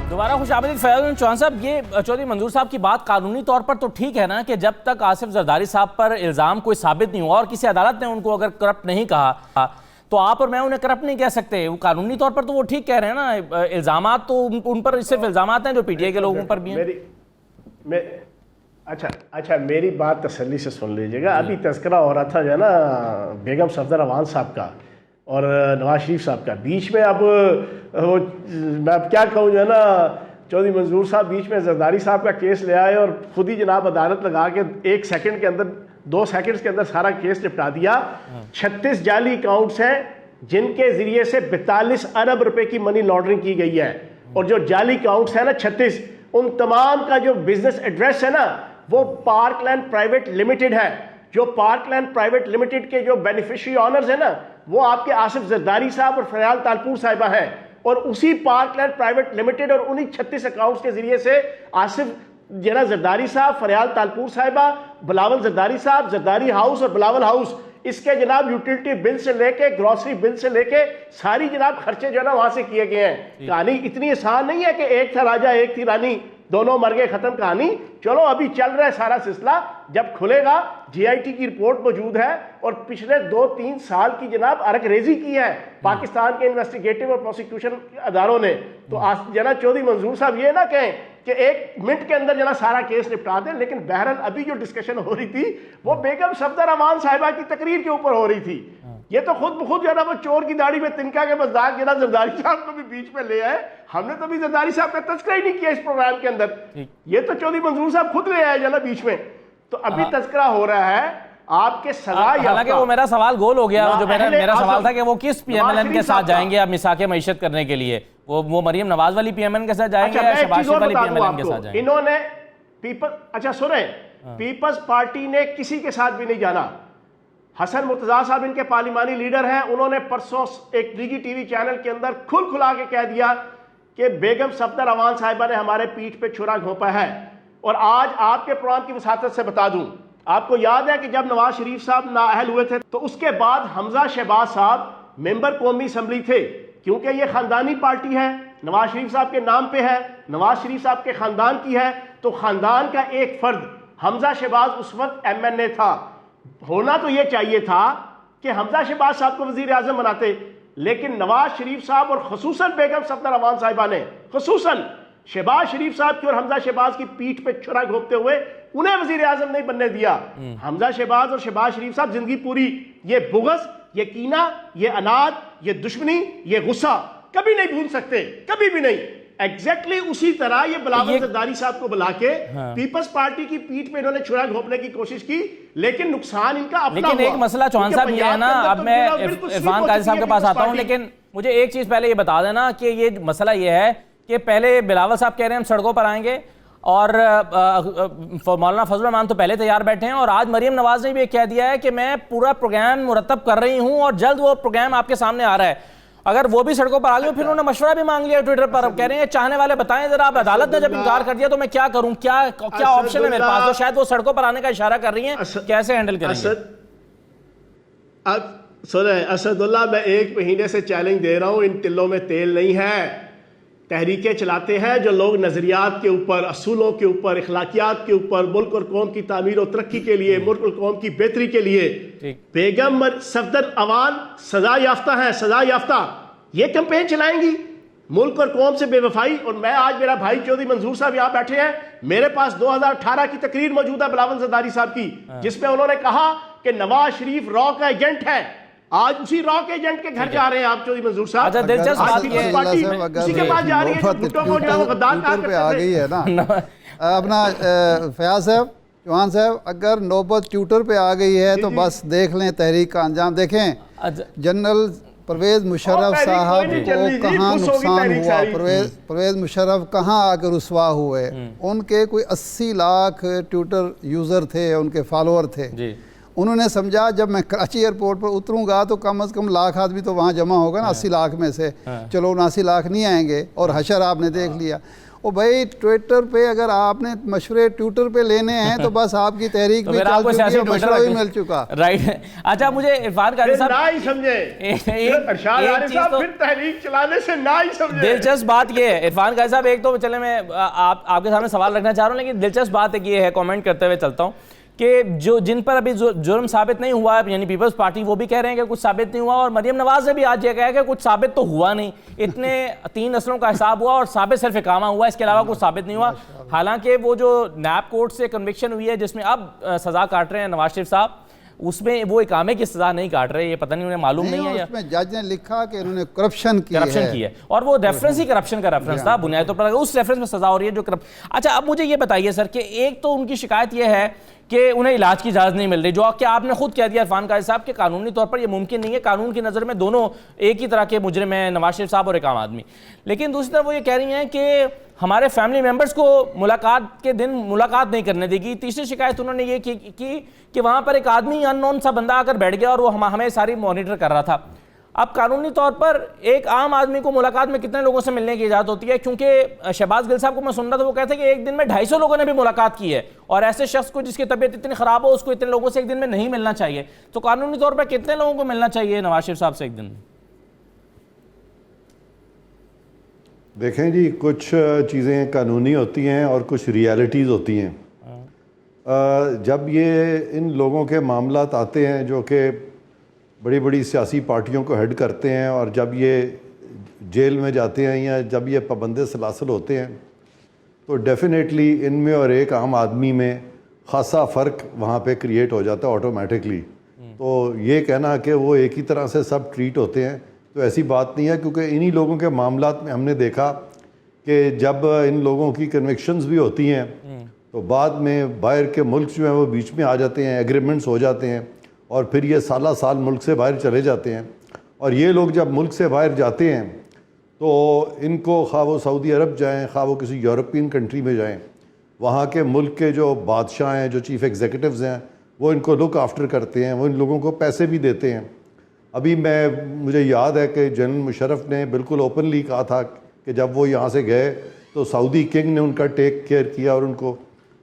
दोबारा खुशामदीद फैज़ल चौहान साहब। ये चौधरी मंजूर साहब की बात कानूनी तौर पर तो ठीक है ना, कि जब तक आसिफ जरदारी साहब पर इल्ज़ाम कोई साबित नहीं हुआ और किसी अदालत ने उनको अगर करप्ट नहीं कहा, तो आप और मैं उन्हें करप्ट नहीं कह सकते। वो कानूनी तौर पर तो वो ठीक कह रहे हैं ना। इल्ज़ामात तो उन पर सिर्फ इल्ज़ामात हैं जो पीटीआई के लोगों पर भी हैं। अच्छा मेरी बात तसल्ली से सुन लीजिएगा। अभी तज़किरा हो रहा था जो है ना बेगम सफदर अवान साहब का और नवाज शरीफ साहब का, बीच में अब वो मैं अब क्या कहूँ जो है ना, चौधरी मंजूर साहब बीच में जरदारी साहब का केस ले आए और खुद ही जनाब अदालत लगा के 1 सेकंड के अंदर 2 सेकंड्स के अंदर सारा केस निपटा दिया। 36 जाली अकाउंट्स हैं जिनके ज़रिए से 42 अरब रुपए की मनी लॉन्ड्रिंग की गई है। और जो जाली अकाउंट्स हैं ना 36, उन तमाम का जो बिजनेस एड्रेस है ना वो पार्कलैंड प्राइवेट लिमिटेड है। जो पार्कलैंड प्राइवेट लिमिटेड के जो बेनिफिशियरी ऑनर्स है ना वो आपके आसिफ जरदारी साहब और फरियाल तालपुर साहिबा हैं। और उसी पार्कलैंड प्राइवेट लिमिटेड और उन्हीं 36 अकाउंट्स के जरिए से आसिफ जना जरदारी साहब, फरियाल तालपुर साहिबा, बिलावल जरदारी साहब, जरदारी हाउस और बिलावल हाउस, इसके जनाब यूटिलिटी बिल से लेके ग्रॉसरी बिल से लेके सारी जनाब खर्चे जो है ना वहां से किए गए हैं। कहानी इतनी आसान नहीं है कि एक था राजा एक थी रानी, दोनों मर गए, खत्म कहानी। चलो अभी चल रहा है सारा सिलसिला, जब खुलेगा जीआईटी की रिपोर्ट मौजूद है और पिछले 2-3 साल की जनाब अरकरेजी की है पाकिस्तान के इन्वेस्टिगेटिव और प्रोसिक्यूशन अदारों ने। तो जना चौधरी मंजूर साहब ये ना कहें कि 1 मिनट के अंदर जना सारा केस निपटा दें। लेकिन बहरहाल अभी जो डिस्कशन हो रही थी वो बेगम सफदर अमान साहिबा की तकरीर के ऊपर हो रही थी। ये तो खुद ब खुद जो है ना वो चोर की दाढ़ी में तिनका के मजाक जना जरदारी साहब को भी बीच में ले आए। हमने तो भी जरदारी साहब का तस्करा ही नहीं किया इस प्रोग्राम के अंदर, ये तो चौधरी मंजूर साहब खुद ले आए जना बीच में। तो अभी तस्करा हो रहा है आपके सजा। हालांकि वो मेरा सवाल गोल हो गया। जो मेरा सवाल था कि वो किस पीएमएलएन के साथ जाएंगे अब मिसाके मईशत करने के लिए, वो मरियम नवाज वाली पीएमएलएन के साथ जाएंगे या शहबाज शरीफ वाली पीएमएलएन के साथ जाएंगे? इन्होंने अच्छा सुने, पीपल्स पार्टी ने किसी के साथ भी नहीं जाना। हसन मुर्तजा साहब इनके पार्लिमानी लीडर हैं, उन्होंने परसों एक निजी टीवी चैनल के अंदर खुला के कह दिया कि बेगम सफदर अवान साहिबा ने हमारे पीठ पे छुरा घोंपा है। और आज आपके प्रोग्राम की वसातत से बता दूं, आपको याद है कि जब नवाज शरीफ साहब नाअहल हुए थे तो उसके बाद हमजा शहबाज साहब मेंबर कौमी असम्बली थे। क्योंकि ये खानदानी पार्टी है, नवाज शरीफ साहब के नाम पे है, नवाज शरीफ साहब के खानदान की है, तो खानदान का एक फर्द हमजा शहबाज उस वक्त MNA था। होना तो ये चाहिए था कि हमजा शहबाज साहब को वजीर आजम बनाते, लेकिन नवाज शरीफ साहब और खसूसन बेगम सफदर अवान साहिबा ने खसूसन शहबाज शरीफ साहब की और हमजा शहबाज की पीठ पे छुरा घोंपते हुए उन्हें वजीर आजम नहीं बनने दिया। हमजा शहबाज और शहबाज शरीफ साहब जिंदगी पूरी ये बुग़्ज़, ये कीना, ये अनाद, ये दुश्मनी, ये गुस्सा कभी नहीं भूल सकते, कभी भी नहीं। एग्जैक्टली उसी तरह ये बिलावल जरदारी साहब को बुला के पीपल्स पार्टी की पीठ पे इन्होंने छुरा घोंपने की कोशिश की, लेकिन नुकसान इनका अपना लेकिन हुआ। एक मसला चौहान साहब ये है ना, अब मैं इरफान काजी साहब के पास आता हूं, लेकिन मुझे एक चीज पहले ये बता देना कि ये मसला ये है कि पहले बिलावल साहब कह रहे हैं हम सड़कों पर आएंगे, और मौलाना फजल रहमान तो पहले तैयार बैठे हैं, और आज मरीम नवाज ने भी कह दिया है कि मैं पूरा प्रोग्राम मुरतब कर रही हूं और जल्द वो प्रोग्राम आपके सामने आ रहा है। अगर वो भी सड़कों पर आ गए, फिर उन्होंने मशवरा भी मांग लिया ट्विटर पर। अब कह रहे हैं चाहने वाले बताएं जरा, आप अदालत ने जब इनकार कर दिया तो मैं क्या करूं, क्या ऑप्शन है मेरे पास? तो शायद वो सड़कों पर आने का इशारा कर रही हैं, कैसे हैंडल करेंगे? सुने असदुल्ला, मैं 1 महीने से चैलेंज दे रहा हूं, इन तिलों में तेल नहीं है। तहरीकें चलाते हैं जो लोग नजरियात के ऊपर, असूलों के ऊपर, इखलाकियात के ऊपर, मुल्क और कौम की तामीर और तरक्की के लिए, मुल्क और कौम की बेहतरी के लिए। बेगम सफदर अवान सजा याफ्ता है, सजा याफ्ता, ये कैंपेन चलाएंगी मुल्क और कौम से बेवफाई। और मैं आज, मेरा भाई चौधरी मंजूर साहब यहाँ बैठे हैं, मेरे पास 2018 की तकरीर मौजूद है बिलावल जरदारी साहब की, जिसमें उन्होंने कहा कि नवाज शरीफ रॉ का एजेंट है। आज उसी रॉ के एजेंट के घर जा रहे हैं आप चौधरी मंजूर साहब। अच्छा, दिलचस्प बात ये है, उसी के पास जा रही है, भुट्टो को जो गद्दार कहा पे आ गई है ना अपना फयाज साहब, चौहान साहब, अगर नौबत ट्विटर पे आ गई है तो बस देख लें तहरीक का अंजाम देखें। जनरल परवेज़ मुशर्रफ साहब को कहाँ नुकसान हुआ, परवेज़ मुशर्रफ कहाँ आकर रुसवा हुए। उनके कोई 80 लाख ट्विटर यूज़र थे, उनके फॉलोअर थे। उन्होंने समझा जब मैं कराची एयरपोर्ट पर उतरूंगा तो कम से कम लाख आदमी तो वहाँ जमा होगा ना, 80 लाख में से चलो 79 लाख नहीं आएंगे, और हशर आपने देख लिया। ओ भाई, ट्विटर पे अगर आपने मशवरे ट्विटर पे लेने हैं तो बस आपकी तहरीक तो भी चल चुकी है, मशवरा भी मिल चुका। राइट। अच्छा, मुझे इरफान काजी साहब ना ही समझे, फिर तहरीक चलाने से ना ही समझे। दिलचस्प बात ये है इरफान काजी साहब, एक तो चले मैं आपके सामने सवाल रखना चाह रहा हूँ, लेकिन दिलचस्प बात एक ये है, कमेंट करते हुए चलता हूँ, कि जो जिन पर अभी जुर्म साबित नहीं हुआ, यानी पीपल्स पार्टी, वो भी कह रहे हैं कि कुछ साबित नहीं हुआ, और मरीम नवाज ने भी आज ये कहा कि कुछ साबित तो हुआ नहीं, इतने 3 नस्लों का हिसाब हुआ और साबित सिर्फ इकामा हुआ, इसके अलावा कुछ साबित नहीं हुआ। हालांकि वो जो नैब कोर्ट से कन्विक्शन हुई है जिसमें अब सजा काट रहे हैं नवाज शरीफ साहब, उसमें वो इकामे की सजा नहीं काट रहे, ये पता नहीं उन्हें मालूम नहीं है, उसमें जज ने लिखा कि उन्होंने करप्शन की है, और वो रेफरेंस ही करप्शन का रेफरेंस था, बुनियादी तौर पर उस रेफरेंस में सजा हो रही है जो अच्छा, अब मुझे ये बताइए सर कि एक तो उनकी शिकायत ये है कि उन्हें इलाज की इजाज़त नहीं मिल रही, जो कि आपने खुद कह दिया इरफान काजी साहब कि कानूनी तौर पर ये मुमकिन नहीं है, कानून की नज़र में दोनों एक ही तरह के मुजरिम हैं, नवाज शरीफ साहब और एक आम आदमी। लेकिन दूसरी तरफ वो ये कह रही हैं कि हमारे फैमिली मेम्बर्स को मुलाकात के दिन मुलाकात नहीं करने देगी। तीसरी शिकायत उन्होंने ये की कि वहाँ पर एक आदमी अननोन सा बंदा आकर बैठ गया और वो हमें सारी मॉनिटर कर रहा था। अब कानूनी तौर पर एक आम आदमी को मुलाकात में कितने लोगों से मिलने की इजाज़त होती है? क्योंकि शहबाज गिल साहब को मैं सुन रहा था, वो कहते हैं कि एक दिन में 250 लोगों ने भी मुलाकात की है, और ऐसे शख्स को जिसकी तबीयत इतनी ख़राब हो उसको इतने लोगों से एक दिन में नहीं मिलना चाहिए। तो कानूनी तौर पर कितने लोगों को मिलना चाहिए नवाज शरीफ साहब से एक दिन? देखें जी, कुछ चीज़ें कानूनी होती हैं और कुछ रियलिटीज़ होती हैं। जब ये इन लोगों के मामलात आते हैं जो कि बड़ी बड़ी सियासी पार्टियों को हेड करते हैं, और जब ये जेल में जाते हैं या जब ये पाबंद सलासल होते हैं, तो डेफिनेटली इनमें और एक आम आदमी में ख़ासा फ़र्क वहाँ पे क्रिएट हो जाता है ऑटोमेटिकली। तो ये कहना कि वो एक ही तरह से सब ट्रीट होते हैं, तो ऐसी बात नहीं है, क्योंकि इन्हीं लोगों के मामलात में हमने देखा कि जब इन लोगों की कन्विक्शंस भी होती हैं तो बाद में बाहर के मुल्क जो हैं वो बीच में आ जाते हैं, एग्रीमेंट्स हो जाते हैं, और फिर ये साल मुल्क से बाहर चले जाते हैं। और ये लोग जब मुल्क से बाहर जाते हैं तो इनको खा वो सऊदी अरब जाएँ, खा वो किसी यूरोपियन कंट्री में जाएँ, वहाँ के मुल्क के जो बादशाह हैं, जो चीफ़ एग्जीक्यूटिव्स हैं, वो इनको लुक आफ्टर करते हैं, वो इन लोगों को पैसे भी देते हैं। अभी मुझे याद है कि जनरल मुशर्रफ ने बिल्कुल ओपनली कहा था कि जब वो यहाँ से गए तो सऊदी किंग ने उनका टेक केयर किया और उनको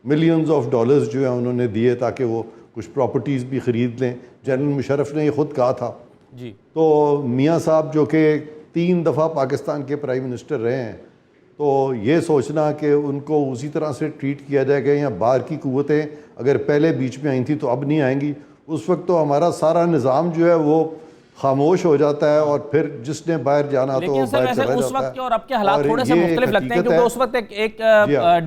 मिलियंस ऑफ डॉलर्स जो है उन्होंने दिए ताकि वो कुछ प्रॉपर्टीज़ भी ख़रीद लें। जनरल मुशर्रफ ने ये ख़ुद कहा था जी। तो मियाँ साहब जो कि 3 दफ़ा पाकिस्तान के प्राइम मिनिस्टर रहे हैं, तो ये सोचना कि उनको उसी तरह से ट्रीट किया जाएगा या बाहर की कुव्वतें अगर पहले बीच में आई थी तो अब नहीं आएंगी, उस वक्त तो हमारा सारा निज़ाम जो है वो खामोश हो जाता है, और फिर जिसने बाहर जाना तो बाहर चला जाता है। उस वक्त के और अब के हालात थोड़े से मुख्तलिफ लगते हैं, क्योंकि उस वक्त एक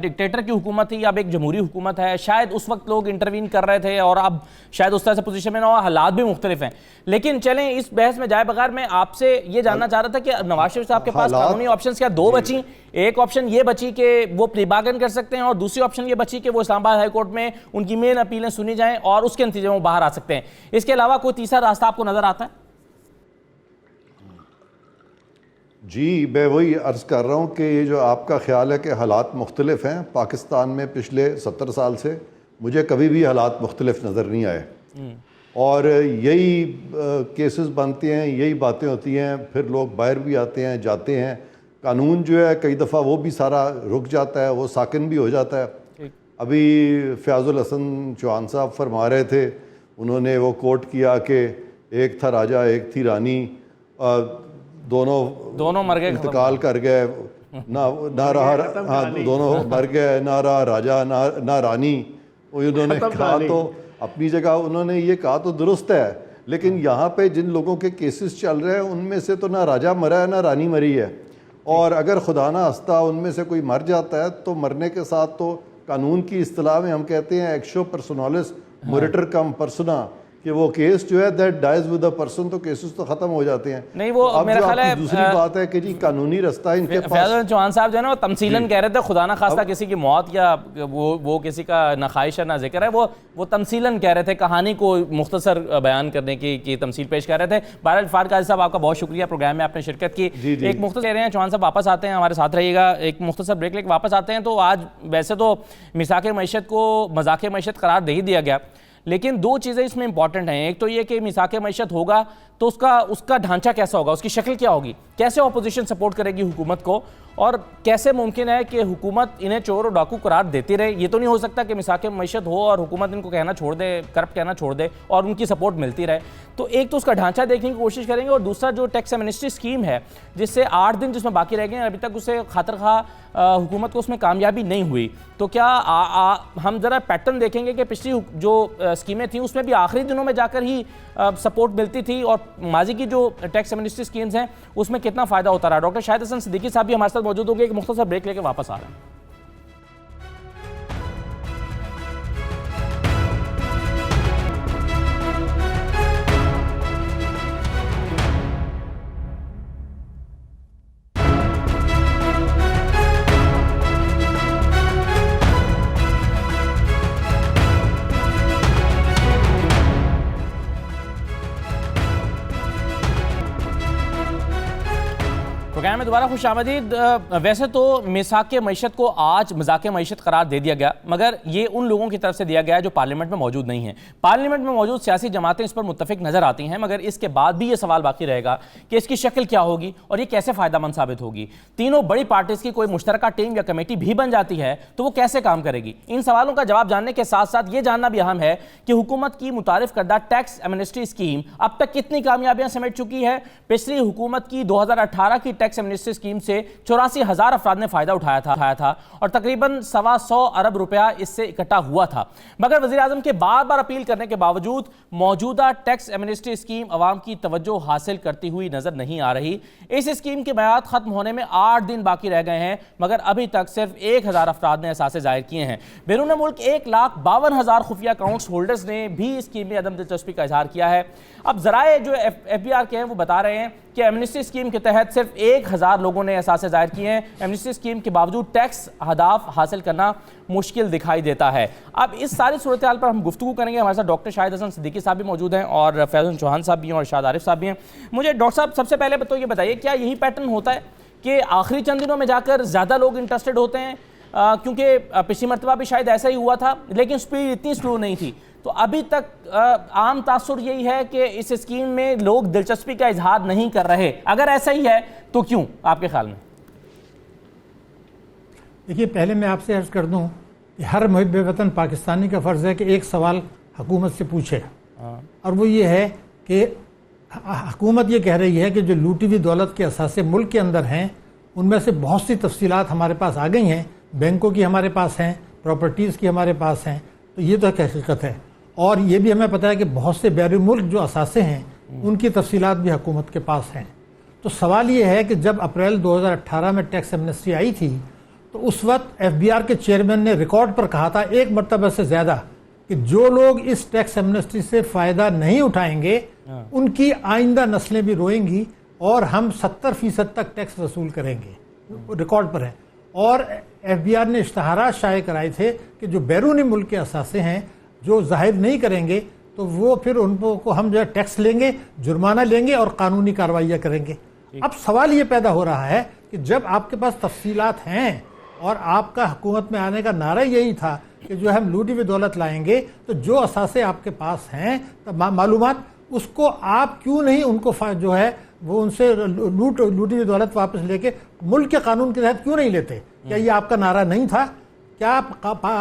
डिक्टेटर की हुकूमत थी, अब एक जमहूरी हुकूमत है। शायद उस वक्त लोग इंटरवीन कर रहे थे और अब शायद उस तरह से पोजीशन में ना हो, हालात भी मुख्तलिफ हैं। लेकिन चलें, इस बहस में जाए बगैर मैं आपसे ये जानना चाह रहा था कि नवाज शरीफ साहब के पास कानूनी ऑप्शन क्या 2 बची। एक ऑप्शन ये बची कि वो प्री बार्गेन कर सकते हैं, और दूसरी ऑप्शन ये बची कि वो इस्लामाबाद हाई कोर्ट में उनकी मेन अपीलें सुनी जाएं और उसके नतीजे में वो बाहर आ सकते हैं। इसके अलावा कोई तीसरा रास्ता आपको नजर आता है? जी, मैं वही अर्ज़ कर रहा हूँ कि ये जो आपका ख्याल है कि हालात मुख्तलिफ हैं पाकिस्तान में पिछले 70 साल से, मुझे कभी भी हालात मुख्तलिफ नज़र नहीं आए। और यही केसेस बनते हैं, यही बातें होती हैं, फिर लोग बाहर भी आते हैं, जाते हैं। कानून जो है कई दफ़ा वो भी सारा रुक जाता है, वो साकिन भी हो जाता है। अभी फ़याज़ुल हसन चौहान साहब फरमा रहे थे, उन्होंने वो कोट किया कि एक था राजा एक थी रानी, दोनों मर गए, इंतकाल कर गए, ना रहा, हाँ दोनों मर गए, ना रहा राजा ना रानी। उन्होंने कहा तो अपनी जगह उन्होंने ये कहा तो दुरुस्त है, लेकिन यहाँ पे जिन लोगों के केसेस चल रहे हैं उनमें से तो ना राजा मरा है ना रानी मरी है। और अगर खुदा ना हस्ता उनमें से कोई मर जाता है तो मरने के साथ तो कानून की इस्तिलाह में हम कहते हैं एक्शो पर्सोनालिस मोरिटर कम पर्सना, कि वो केस जो है that dies with the person, तो केसेस तो खत्म हो जाते हैं। नहीं, वो मेरा ख्याल है दूसरी बात है कि जी कानूनी रास्ता इनके पास। फ़याज़ुल चौहान साहब जो है ना वो तमसीलन कह रहे थे, खुदा ना खास्ता किसी की मौत या वो किसी का ना ख्वाहिश है ना जिक्र है, वो तमसीलन कह रहे थे, कहानी को मुख्तसर बयान करने की तमसील पेश कर रहे थे। बहरहाल फ़ारूक काजी साहब आपका बहुत शुक्रिया प्रोग्राम में आपने शिरकत की। एक मुख्तसर ले रहे हैं, चौहान साहब वापस आते हैं, हमारे साथ रहिएगा, एक मुख्तसर ब्रेक लेकर वापस आते हैं। तो आज वैसे तो मिसाक़ मईशत को मज़ाक़ मईशत करार दे ही दिया गया, लेकिन दो चीज़ें इसमें इंपॉर्टेंट हैं। एक तो ये कि मिसाक़ मईशत होगा तो उसका ढांचा कैसा होगा, उसकी शक्ल क्या होगी, कैसे अपोजिशन सपोर्ट करेगी हुकूमत को, और कैसे मुमकिन है कि हुकूमत इन्हें चोर और डाकू करार देती रहे। ये तो नहीं हो सकता कि मिसाक़ मईशत हो और हुकूमत इनको कहना छोड़ दे, करप्ट कहना छोड़ दे और उनकी सपोर्ट मिलती रहे। तो एक तो उसका ढांचा देखने की कोशिश करेंगे, और दूसरा जो टैक्स एमनेस्टी स्कीम है जिससे 8 दिन जिसमें बाकी रह गए अभी तक उसे खातिर खा हुकूमत को उसमें कामयाबी नहीं हुई, तो क्या हम ज़रा पैटर्न देखेंगे कि पिछली जो स्कीमें थी उसमें भी आखिरी दिनों में जाकर ही सपोर्ट मिलती थी, और माजी की जो टैक्स एमनेस्टी स्कीम्स हैं उसमें कितना फ़ायदा होता रहा। डॉक्टर शाहिद हसन सिद्दीकी साहब भी हमारे साथ मौजूद होंगे, एक मुख्तसर ब्रेक लेकर वापस आ रहे हैं। प्रोग्राम में दोबारा खुश आमदीद। वैसे तो मिसाक़ मईशत को आज मज़ाक़ मईशत करार दे दिया गया, मगर ये उन लोगों की तरफ से दिया गया जो पार्लियामेंट में मौजूद नहीं है। पार्लियामेंट में मौजूद सियासी जमातें इस पर मुत्तफ़िक नज़र आती हैं, मगर इसके बाद भी ये सवाल बाकी रहेगा कि इसकी शक्ल क्या होगी और ये कैसे फ़ायदेमंद साबित होगी। तीनों बड़ी पार्टीज़ की कोई मुश्तरका टीम या कमेटी भी बन जाती है तो वो कैसे काम करेगी। इन सवालों का जवाब जानने के साथ साथ ये जानना भी अहम है कि हुकूमत की मुतारिफ करदा टैक्स एमनेस्टी स्कीम अब तक कितनी कामयाबियां समेट चुकी है। पिछली हुकूमत की 2018 की टैक्स एमनेस्टी स्कीम से 84,000 अफराद ने फायदा उठाया था और तकरीबन 125 अरब रुपया इससे इकट्ठा हुआ था। मगर वज़ीर आज़म के बार बार अपील करने के बावजूद मौजूदा टैक्स एमनेस्टी स्कीम अवाम की तवज्जो हासिल करती हुई नजर नहीं आ रही। इस स्कीम की मियाद खत्म होने में 8 दिन बाकी रह गए हैं, मगर अभी तक सिर्फ 1,000 अफराद ने एहसास जाहिर किए हैं। बैरून मुल्क 1,52,000 खुफिया अकाउंट्स होल्डर्स ने भी स्कीम में अदम दिलचस्पी का इजहार किया है। अब ज़राए जो FBR के हैं वो बता रहे हैं कि एमनेस्टी स्कीम के तहत सिर्फ 1,000 लोगों ने एहसास जाहिर किए हैं। एमनेस्टी स्कीम के बावजूद टैक्स अहदाफ हासिल करना मुश्किल दिखाई देता है। अब इस सारी सूरत हाल पर हम गुफ्तगू करेंगे। हमारे साथ डॉक्टर शाहिद हसन सिद्दीकी साहब भी मौजूद हैं और फ़याज़ुल चौहान साहब भी हैं और शाद आरिफ साहब भी हैं। मुझे डॉक्टर साहब सबसे पहले तो ये बताइए, क्या यही पैटर्न होता है कि आखिरी चंद दिनों में जाकर ज़्यादा लोग इंटरेस्टेड होते हैं? क्योंकि पिछली मरतबा भी शायद ऐसा ही हुआ था, लेकिन स्पीड इतनी स्लो नहीं थी। तो अभी तक आम तासुर यही है कि इस स्कीम में लोग दिलचस्पी का इजहार नहीं कर रहे। अगर ऐसा ही है तो क्यों, आपके ख्याल में? देखिए, पहले मैं आपसे अर्ज़ कर दूं कि हर मुहिब वतन पाकिस्तानी का फ़र्ज़ है कि एक सवाल हुकूमत से पूछे, और वो ये है कि हुकूमत ये कह रही है कि जो लूटी हुई दौलत के असासे मुल्क के अंदर हैं उनमें से बहुत सी तफसीलात हमारे पास आ गई हैं, बैंकों की हमारे पास हैं, प्रॉपर्टीज़ की हमारे पास हैं। तो ये तो हकीकत है, और ये भी हमें पता है कि बहुत से बैरून मुल्क जो असासे हैं उनकी तफसीलात भी हुकूमत के पास हैं। तो सवाल ये है कि जब अप्रैल 2018 में टैक्स एमनेस्टी आई थी तो उस वक्त FBR के चेयरमैन ने रिकॉर्ड पर कहा था एक मरतबा से ज़्यादा कि जो लोग इस टैक्स एमनेस्टी से फ़ायदा नहीं उठाएंगे उनकी आइंदा नस्लें भी रोएंगी और हम 70% तक टैक्स वसूल करेंगे। रिकॉर्ड पर है। और FBR ने इश्तहारात शाये कराए थे कि जो बैरूनी मुल्क के असासे हैं जो जाहिर नहीं करेंगे तो वो फिर उनको हम जो है टैक्स लेंगे, जुर्माना लेंगे और कानूनी कार्रवाइयाँ करेंगे। अब सवाल ये पैदा हो रहा है कि जब आपके पास तफसीलात हैं और आपका हुकूमत में आने का नारा यही था कि जो हम लूटी हुई दौलत लाएंगे, तो जो असासे आपके पास हैं मालूमात, उसको आप क्यों नहीं उनको जो है वो उनसे लूटी हुई दौलत वापस लेके मुल्क के कानून के तहत क्यों नहीं लेते? क्या ये आपका नारा नहीं था? क्या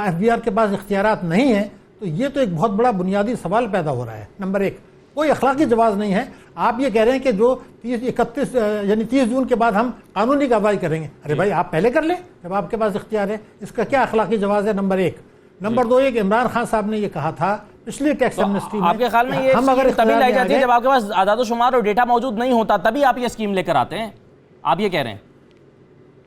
FBR के पास इख्तियारात नहीं है? तो ये तो एक बहुत बड़ा बुनियादी सवाल पैदा हो रहा है। नंबर एक, कोई अखलाकी जवाब नहीं है। आप ये कह रहे हैं कि जो 30 जून के बाद हम कानूनी कार्रवाई करेंगे। अरे भाई, आप पहले कर लें जब आपके पास इख्तियार है। इसका क्या अखलाकी जवाब है? नंबर एक। नंबर दो, एक इमरान खान साहब ने ये कहा था पिछली टैक्स एमनेस्टी में, आपके ख्याल में ये हम अगर तभी लाई जाती है जब आपके पास आदाद-ओ-शुमार और डेटा मौजूद नहीं होता, तभी आप ये स्कीम लेकर आते हैं, आप ये कह रहे हैं?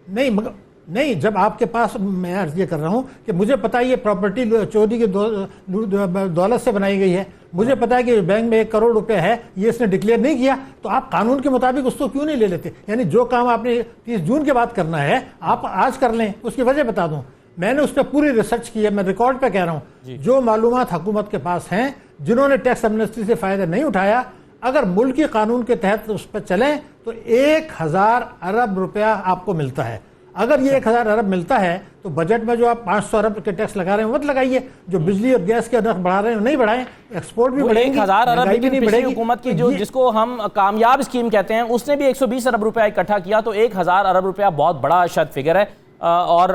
नहीं, मगर नहीं, जब आपके पास, मैं अर्ज ये कर रहा हूँ कि मुझे पता है ये प्रॉपर्टी चोरी की दौलत से बनाई गई है, मुझे पता है कि बैंक में 1 करोड़ रुपए है, ये इसने डिक्लेयर नहीं किया, तो आप कानून के मुताबिक उसको क्यों नहीं ले लेते? यानी जो काम आपने 30 जून के बाद करना है आप आज कर लें। उसकी वजह बता दूं, मैंने उस पर पूरी रिसर्च की है, मैं रिकॉर्ड पे कह रहा हूँ। जो मालूमात हुकूमत के पास हैं, जिन्होंने टैक्स एमनेस्टी से फायदा नहीं उठाया, अगर मुल्की कानून के तहत उस पर चलें तो 1000 अरब रुपया आपको मिलता है। अगर ये 1000 अरब मिलता है तो बजट में जो आप 500 अरब के टैक्स लगा रहे हैं मत लगाइए। जो बिजली और गैस के नर्ख बढ़ा रहे हैं नहीं बढ़ाएं, एक्सपोर्ट भी बढ़ेगी, 1000 अरब महंगाई भी नहीं बढ़ेगी। हुकूमत की जो जिसको हम कामयाब स्कीम कहते हैं, उसने भी 120 अरब रुपया इकट्ठा किया, तो 1000 अरब रुपया बहुत बड़ा शायद फिगर है। और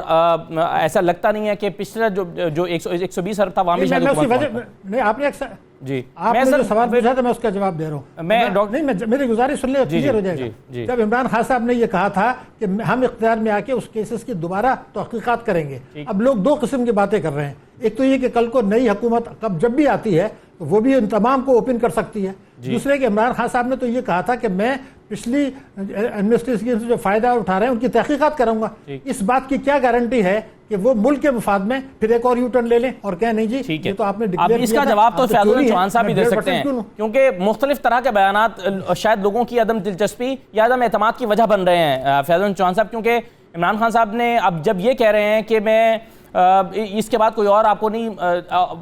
ऐसा लगता नहीं है कि पिछले जो 120 अरब था वहां भी शायद नहीं, आपने जी, आपने जो सवाल पूछा था मैं उसका जवाब दे रहा हूँ। मेरी गुजारिश सुन ले, क्लियर हो जाएगा। जब इमरान खान साहब ने ये कहा था कि हम इख्तियार में आके उस केसेस की दोबारा तहकीकात करेंगे, अब लोग 2 किस्म की बातें कर रहे हैं। एक तो ये कि कल को नई हुकूमत कब जब भी आती है तो वो भी इन तमाम को ओपन कर सकती है। दूसरे कि इमरान खान साहब ने तो ये कहा था कि मैं पिछली एमनेस्टी स्कीम से जो फायदा उठा रहे हैं उनकी तहकीकात करूंगा। इस बात की क्या गारंटी है कि वो मुल्क के मुफाद में फिर एक और यूटर्न ले लें और कहें नहीं जी ये तो आपने डिक्लेयर किया। इसका जवाब तो फैजुल चौहान साहब भी दे सकते हैं, क्योंकि मुख्तलिफ तरह के बयानात शायद लोगों की अदम दिलचस्पी या अदम एतमाद की वजह बन रहे हैं फैजुल चौहान साहब। क्योंकि इमरान खान साहब ने अब जब ये कह रहे हैं कि मैं इसके बाद कोई और आपको नहीं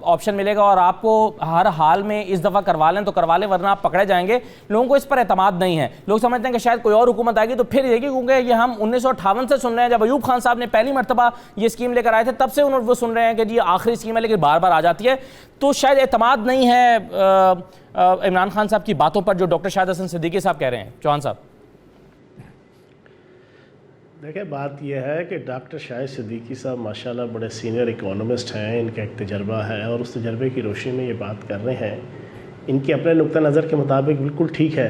ऑप्शन मिलेगा और आपको हर हाल में इस दफ़ा करवा लें तो करवा लें वरना आप पकड़े जाएंगे, लोगों को इस पर एतमाद नहीं है। लोग समझते हैं कि शायद कोई और हुकूमत आएगी तो फिर देगी, क्योंकि ये हम 1958 से सुन रहे हैं, जब अयूब खान साहब ने पहली मरतबा ये स्कीम लेकर आए थे तब से उन्होंने वो सुन रहे हैं कि जी आखिरी स्कीम है, लेकिन बार बार आ जाती है। तो शायद एतमाद नहीं है इमरान खान साहब की बातों पर जो डॉक्टर शाहिद हसन सिद्दीकी साहब कह रहे हैं। चौहान साहब देखिए, बात यह है कि डॉक्टर शाहिद सिद्दीकी साहब माशाल्लाह बड़े सीनियर इकोनॉमिस्ट हैं, इनका एक तजर्बा है और उस तजर्बे की रोशनी में ये बात कर रहे हैं। इनके अपने नुक्ता नज़र के मुताबिक बिल्कुल ठीक है,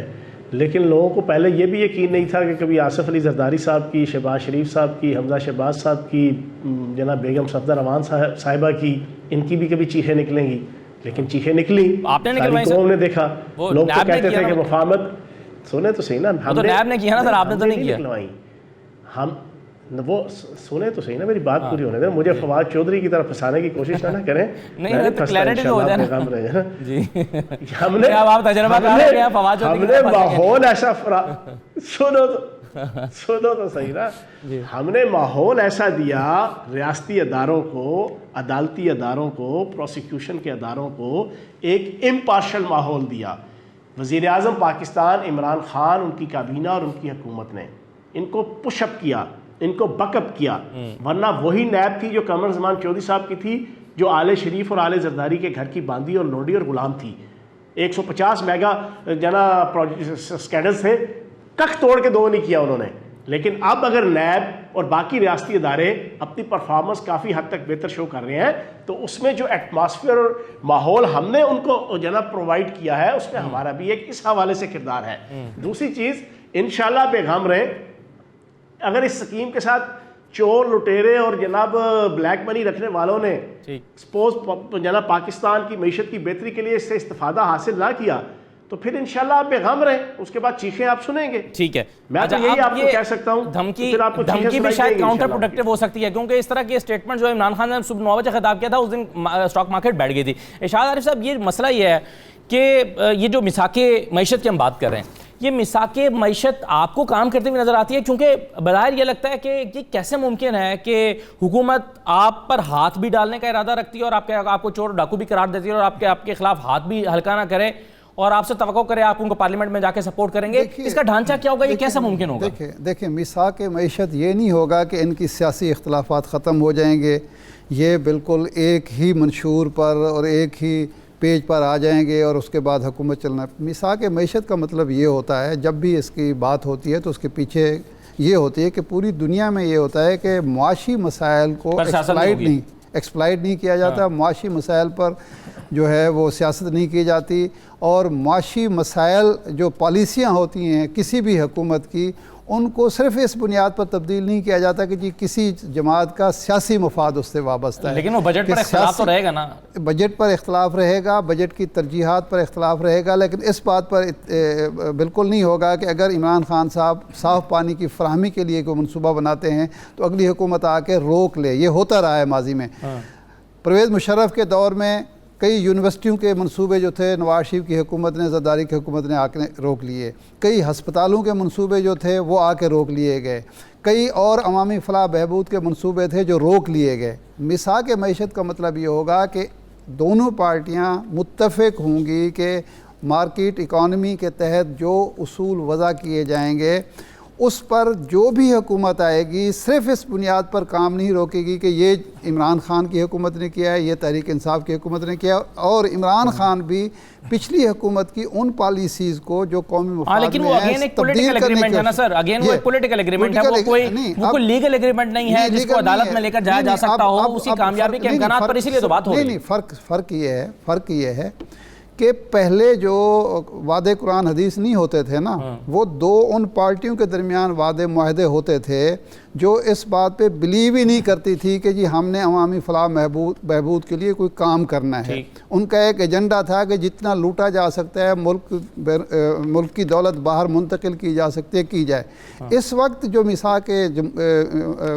लेकिन लोगों को पहले ये भी यकीन नहीं था कि कभी आसिफ अली जरदारी साहब की, शहबाज शरीफ साहब की, हमजा शहबाज साहब की, जनाब बेगम सफदर अमान साहिबा की, इनकी भी कभी चीखें निकलेंगी। लेकिन चीखें निकली, कौम ने देखा। लोग तो कहते थे कि मुफाहमत, सुने तो सही ना, हमने नैब ने किया ना सर, आपने तो नहीं किया। हम वो सुने तो सही ना, मेरी बात पूरी होने दें, मुझे फवाद चौधरी की तरफ फंसाने की कोशिश ना करें। नहीं, तो क्लैरिटी हो जाए ना जी। हमने माहौल ऐसा सुनो तो सही ना, हमने माहौल ऐसा दिया रियासती अदारों को, अदालती अदारों को, प्रोसिक्यूशन के अदारों को एक इम्पार्शल माहौल दिया। वज़ीर आज़म पाकिस्तान इमरान खान, उनकी काबीना और उनकी हुकूमत ने इनको पुशअप किया, इनको बकअप किया। वरना वही नैब थी जो कमर ज़मान चौधरी साहब की थी, जो आले शरीफ और आले जरदारी के घर की बांदी और लोडी और गुलाम थी। 150 मेगा जना स्कैंडल थे, कख तोड़ के दो नहीं किया उन्होंने। लेकिन अब अगर नैब और बाकी रियासती इदारे अपनी परफॉर्मेंस काफ़ी हद तक बेहतर शो कर रहे हैं, तो उसमें जो एटमॉस्फेयर और माहौल हमने उनको जना प्रोवाइड किया है, उसमें हमारा भी एक इस हवाले से किरदार है। दूसरी चीज़, इंशाल्लाह बेगम रहे, अगर इस स्कीम के साथ चोर लुटेरे और जनाब ब्लैक मनी रखने वालों ने सपोज जनाब पाकिस्तान की मईशत की बेहतरी के लिए इससे इस्तेफादा हासिल ना किया, तो फिर इंशाल्लाह आप बेगम रहे, उसके बाद चीखें आप सुनेंगे। ठीक है, मैं तो यही आपको कह सकता हूँ। धमकी भी शायद काउंटर प्रोडक्टिव हो सकती है, क्योंकि इस तरह के स्टेटमेंट जो इमरान खान ने सुबह 9 बजे खिताब किया था, उस दिन स्टॉक मार्केट बैठ गई थी। इरशाद आरिफ साहब, ये मसला ये है कि ये जो मिसाके मईशत की हम बात कर रहे हैं, ये मिसाके मईशत आपको काम करते हुए नजर आती है? क्योंकि बज़ाहिर ये लगता है कि ये कैसे मुमकिन है कि हुकूमत आप पर हाथ भी डालने का इरादा रखती है और आपको चोर डाकू भी करार देती है और आपके खिलाफ हाथ भी हल्का ना करे, और आपसे तवक्को करें आप उनको पार्लियामेंट में जाके सपोर्ट करेंगे, इसका ढांचा क्या होगा, ये कैसा मुमकिन होगा? देखिए मिसाक मईशत ये नहीं होगा कि इनकी सियासी इख्तलाफात ख़त्म हो जाएंगे, ये बिल्कुल एक ही मंशूर पर और एक ही पेज पर आ जाएंगे और उसके बाद हुकूमत चलना। मिसाक मईशत का मतलब ये होता है, जब भी इसकी बात होती है तो उसके पीछे ये होती है कि पूरी दुनिया में ये होता है कि मुआशी मसाइल को एक्सप्लाइट नहीं किया जाता, मुआशी मसाइल पर जो है वो सियासत नहीं की जाती, और मुआशी मसाइल जो पॉलिसियाँ होती हैं किसी भी हुकूमत की, उनको सिर्फ इस बुनियाद पर तब्दील नहीं किया जाता कि जी किसी जमात का सियासी मफाद उससे वाबस्ता है। लेकिन वो बजट पर इख्तलाफ तो रहेगा ना, बजट पर इख्तलाफ रहेगा, बजट की तरजीहात पर इख्तलाफ रहेगा, लेकिन इस बात पर बिल्कुल नहीं होगा कि अगर इमरान खान साहब साफ़ पानी की फराहमी के लिए कोई मनसूबा बनाते हैं तो अगली हुकूमत आके रोक ले। ये होता रहा है माजी में। परवेज़ मुशर्रफ के दौर में कई यूनिवर्सिटियों के मंसूबे जो थे नवाज शरीफ की हुकूमत ने, ज़रदारी की हुकूमत ने आके रोक लिए। कई हस्पतालों के मंसूबे जो थे वो आके रोक लिए गए। कई और अवामी फलाह बहबूद के मंसूबे थे जो रोक लिए गए। मिसाक मईशत का मतलब ये होगा कि दोनों पार्टियां मुत्तफ़िक होंगी कि मार्केट इकॉनमी के तहत जो उसूल वज़ा किए जाएंगे उस पर जो भी हुकूमत आएगी सिर्फ इस बुनियाद पर काम नहीं रोकेगी कि ये इमरान खान की हुकूमत ने किया है, ये तहरीक इंसाफ की हुकूमत ने किया, और इमरान खान भी पिछली हुकूमत की उन पॉलिसीज़ को जो कौमी मफाद लेकिन वो अगेन एक पॉलिटिकल एग्रीमेंट है ना सर, अगेन वो एक पॉलिटिकल एग्रीमेंट है, वो कोई लीगल एग्रीमेंट नहीं है जिसको अदालत में लेकर जाया जा सकता हो, उसी कामयाबी के इम्कानात पर इसीलिए तो बात हो रही है। नहीं, फ़र्क ये है कि पहले जो वादे कुरान हदीस नहीं होते थे ना, वो दो उन पार्टियों के दरमियान वादे मुआहदे होते थे जो इस बात पे बिलीव ही नहीं करती थी कि जी हमने अवामी फलाह बहबूद के लिए कोई काम करना है। उनका एक एजेंडा था कि जितना लूटा जा सकता है, मुल्क की दौलत बाहर मुंतकिल की जा सकती है, की जाए। इस वक्त जो मिसाक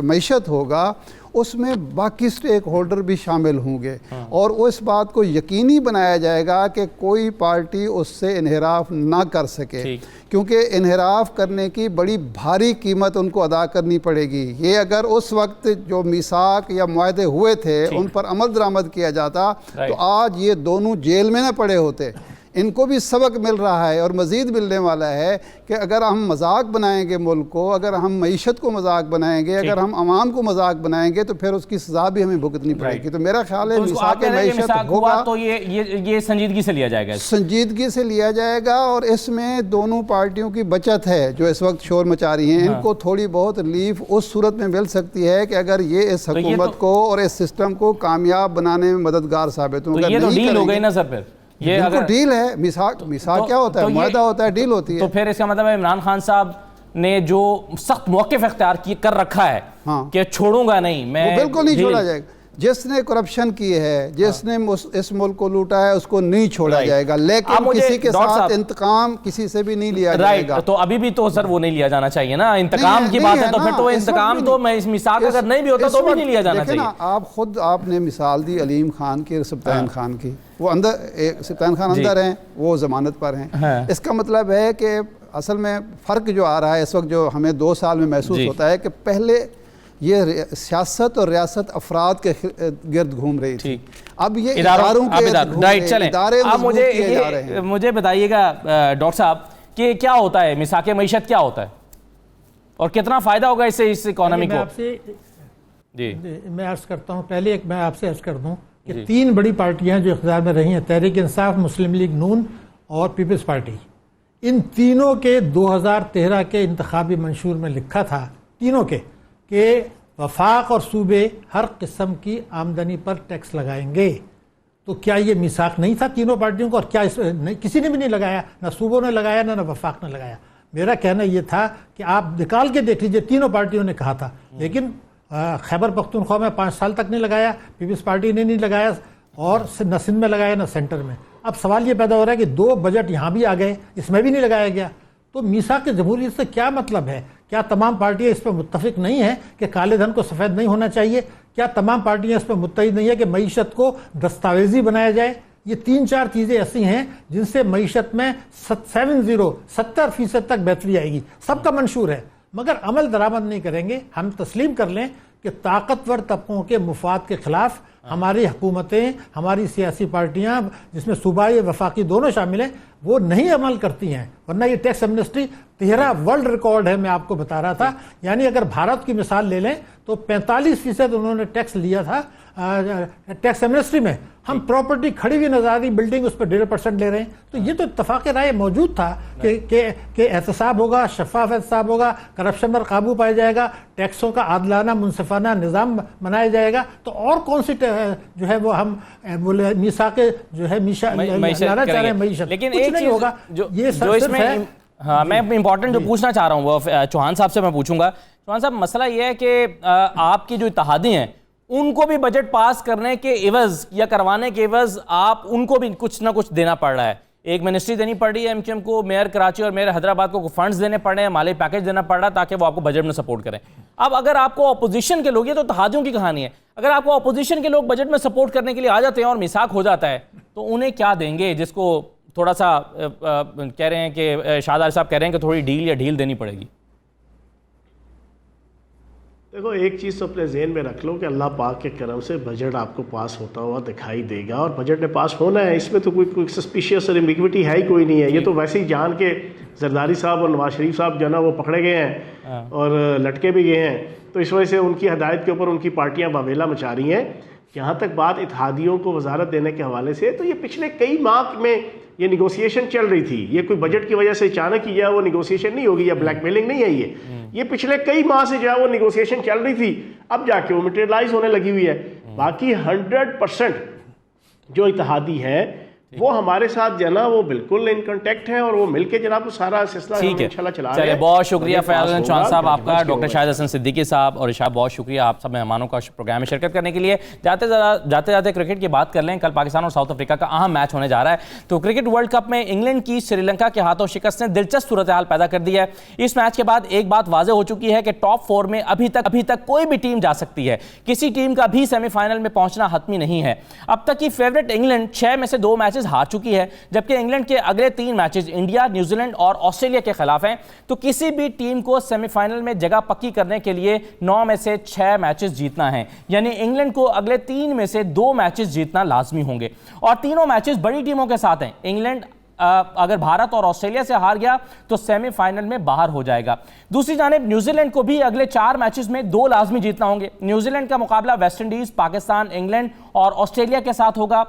मईशत होगा उसमें बाकी स्टेक होल्डर भी शामिल होंगे और उस बात को यकीनी बनाया जाएगा कि कोई पार्टी उससे इन्हिराफ ना कर सके, क्योंकि इन्हिराफ करने की बड़ी भारी कीमत उनको अदा करनी पड़ेगी। ये अगर उस वक्त जो मिसाक या मुआहदे हुए थे उन पर अमल दरामद किया जाता तो आज ये दोनों जेल में ना पड़े होते। इनको भी सबक मिल रहा है और मज़ीद मिलने वाला है कि अगर हम मजाक बनाएंगे मुल्क को, अगर हम मईशत को मजाक बनाएंगे, अगर हम आवाम को मजाक बनाएंगे तो फिर उसकी सज़ा भी हमें भुगतनी पड़ेगी। तो मेरा ख्याल है मिसाक मईशत होगा तो ये संजीदगी से लिया जाएगा, संजीदगी से लिया जाएगा, और इसमें दोनों पार्टियों की बचत है जो इस वक्त शोर मचा रही हैं। इनको थोड़ी बहुत रिलीफ उस सूरत में मिल सकती है कि अगर ये इस हुकूमत को और इस सिस्टम को कामयाब बनाने में मददगार साबित होगा। ये तो डील हो गई ना सर, फिर ये अगर डील है। मिसाक क्या होता है, मुआहदा होता है, डील होती है। तो फिर इसका मतलब है इमरान खान साहब ने जो सख्त मौक़िफ़ इख्तियार कर रखा है कि छोड़ूंगा नहीं मैं, वो बिल्कुल नहीं छोड़ा जाएगा। जिसने करप्शन की है, जिसने इस मुल्क को लूटा है, उसको नहीं छोड़ा जाएगा, लेकिन किसी के साथ इंतकाम किसी से भी नहीं लिया जाएगा। तो अभी भी तो सर वो नहीं लिया जाना चाहिए ना, इंतकाम की बात है तो फिर तो इंतकाम तो मैं इस मिसाक अगर नहीं भी होता तो भी नहीं लिया जाना चाहिए। आप खुद आपने मिसाल दी अलीम खान की, सब्तान खान की, वो अंदर सब्तान खान अंदर हैं, वो जमानत पर हैं। इसका मतलब है कि असल में फ़र्क जो आ रहा है इस वक्त, जो हमें 2 साल में महसूस होता है कि पहले ये सियासत और रियासत अफराद के गिर्द घूम रही थी, अब ये इदारों के इदारे मजबूत जा रहे हैं। मुझे बताइएगा डॉक्टर साहब कि क्या होता है मिसाक मईशत, क्या होता है और कितना फ़ायदा होगा इससे इस इकोनॉमी को? जी मैं अर्ज़ करता हूँ, पहले मैं आपसे अर्ज़ कर दूँ कि 3 बड़ी पार्टियाँ जो इख्तियार में रही हैं, तहरीक इंसाफ, मुस्लिम लीग नून और पीपल्स पार्टी, इन तीनों के 2013 के इंतखाबी मंशूर में लिखा था, तीनों के, कि वफाक और सूबे हर किस्म की आमदनी पर टैक्स लगाएंगे। तो क्या ये मिसाक नहीं था तीनों पार्टियों को? और क्या किसी ने भी नहीं लगाया, ना सूबों ने लगाया ना वफाक ने लगाया। मेरा कहना ये था कि आप निकाल के देख लीजिए, तीनों पार्टियों ने कहा था, लेकिन खैबर पख्तूनख्वा में 5 साल तक नहीं लगाया, पीपल्स पार्टी ने नहीं लगाया, और न सिंध में लगाया न सेंटर में। अब सवाल ये पैदा हो रहा है कि 2 बजट यहाँ भी आ गए, इसमें भी नहीं लगाया गया। तो मिसाक जमहूरियत से क्या मतलब है? क्या तमाम पार्टियां इस पर मुत्तफिक नहीं है कि काले धन को सफ़ेद नहीं होना चाहिए? क्या तमाम पार्टियां इस पर मुत्तहिद नहीं है कि मईशत को दस्तावेजी बनाया जाए? ये 3-4 चीज़ें ऐसी हैं जिनसे मईशत में 70% तक बेहतरी आएगी। सबका मंशूर है, मगर अमल दरामद नहीं करेंगे। हम तस्लीम कर लें कि ताकतवर तबकों के मुफाद के खिलाफ हमारी हुकूमतें, हमारी सियासी पार्टियां, जिसमें सूबाई वफाकी दोनों शामिल हैं, वो नहीं अमल करती हैं। वरना ये टैक्स एमनेस्टी 13 वर्ल्ड रिकॉर्ड है, मैं आपको बता रहा था। यानी अगर भारत की मिसाल ले लें तो 45% उन्होंने टैक्स लिया था टैक्स एमनेस्टी में। हम प्रॉपर्टी खड़ी हुई नजर आ रही बिल्डिंग, उस पर 1.5% ले रहे हैं। तो ये तो इत्तफाक राय मौजूद था कि एहतसाब होगा, शफाफ एहतसाब होगा, करप्शन पर काबू पाया जाएगा, टैक्सों का आदलाना मुनसिफाना निज़ाम बनाया जाएगा। तो और कौन सी जो है वो हम बोले मीसा के जो है लाना चाह रहे हैं मीशत, लेकिन कुछ एक नहीं चीज होगा। ये जो इसमें हाँ, मैं इंपॉर्टेंट जो पूछना चाह रहा हूँ वो चौहान साहब से मैं पूछूंगा। चौहान साहब, मसला ये है कि आपकी जो इत्तेहादी हैं उनको भी बजट पास करने के एवज या करवाने के एवज आप उनको भी कुछ ना कुछ देना पड़ रहा है। एक मिनिस्ट्री देनी पड़ रही है एमक्यूएम को, मेयर कराची और मेयर हैदराबाद को फंड्स देने पड़ रहे हैं, माली पैकेज देना पड़ रहा है ताकि वो आपको बजट में सपोर्ट करें। अब अगर आपको अपोजिशन के लोग, ये तो इत्तेहादियों की कहानी है, अगर आपको अपोजिशन के लोग बजट में सपोर्ट करने के लिए आ जाते हैं और मिसाक हो जाता है तो उन्हें क्या देंगे? जिसको थोड़ा सा कह रहे हैं कि शाहदार साहब कह रहे हैं कि थोड़ी डील या ढील देनी पड़ेगी। देखो, एक चीज़ तो अपने जहन में रख लो कि अल्लाह पाक के करम से बजट आपको पास होता हुआ दिखाई देगा और बजट ने पास होना है। इसमें तो कोई सस्पिशियस और एम्बिग्विटी है ही कोई नहीं है। ये तो वैसे ही जान के जरदारी साहब और नवाज शरीफ साहब जो ना वो पकड़े गए हैं और लटके भी गए हैं, तो इस वजह से उनकी हदायत के ऊपर उनकी पार्टियाँ बावेला मचा रही हैं। जहाँ तक बात इत्तेहादियों को वजारत देने के हवाले से, तो ये पिछले कई माह में ये निगोसिएशन चल रही थी। ये कोई बजट की वजह से अचानक ही जो वो निगोसिएशन नहीं होगी या ब्लैकमेलिंग नहीं है। ये पिछले कई माह से जो है वो निगोसिएशन चल रही थी, अब जाके वो मटेरियलाइज होने लगी हुई है। बाकी 100% जो इत्तेहादी है वो हमारे साथ जो है ना वो बिल्कुल इन कांटेक्ट है और वो मिलके जनाब सारा सिलसिला इंशाल्लाह चला रहे हैं। बहुत शुक्रिया फैज़ल चौहान साहब आपका, डॉक्टर शाहिद हसन सिद्दीकी साहब और इशाब, बहुत शुक्रिया आप सब मेहमानों का प्रोग्राम में शिरकत करने के लिए। जाते क्रिकेट की बात कर लें। कल पाकिस्तान और साउथ अफ्रीका का अहम मैच होने जा रहा है। तो क्रिकेट वर्ल्ड कप में इंग्लैंड की श्रीलंका के हाथों शिकस्त ने दिलचस्प सूरत हाल पैदा कर दी है। इस मैच के बाद एक बात वाज़ेह हो चुकी है कि टॉप 4 में अभी तक कोई भी टीम जा सकती है। किसी टीम का भी सेमीफाइनल में पहुंचना हतमी नहीं है। अब तक की फेवरेट इंग्लैंड 6 में से 2 मैचेस हार चुकी है, जबकि इंग्लैंड के अगले 3 मैचेस इंडिया, न्यूजीलैंड और ऑस्ट्रेलिया के खिलाफ हैं। तो किसी भी टीम को सेमीफाइनल में जगह पक्की करने के लिए 9 में से 6 मैचेस जीतना है। यानी इंग्लैंड को अगले 3 में से 2 मैचेस जीतना लाजमी होंगे और तीनों मैचेस बड़ी टीमों के साथ हैं। इंग्लैंड अगर भारत और ऑस्ट्रेलिया से हार गया तो सेमीफाइनल में बाहर हो जाएगा। दूसरी जानिब न्यूजीलैंड को भी अगले 4 मैचेस में 2 लाजमी जीतना होंगे। न्यूजीलैंड का मुकाबला वेस्ट इंडीज, पाकिस्तान, इंग्लैंड और ऑस्ट्रेलिया के साथ होगा।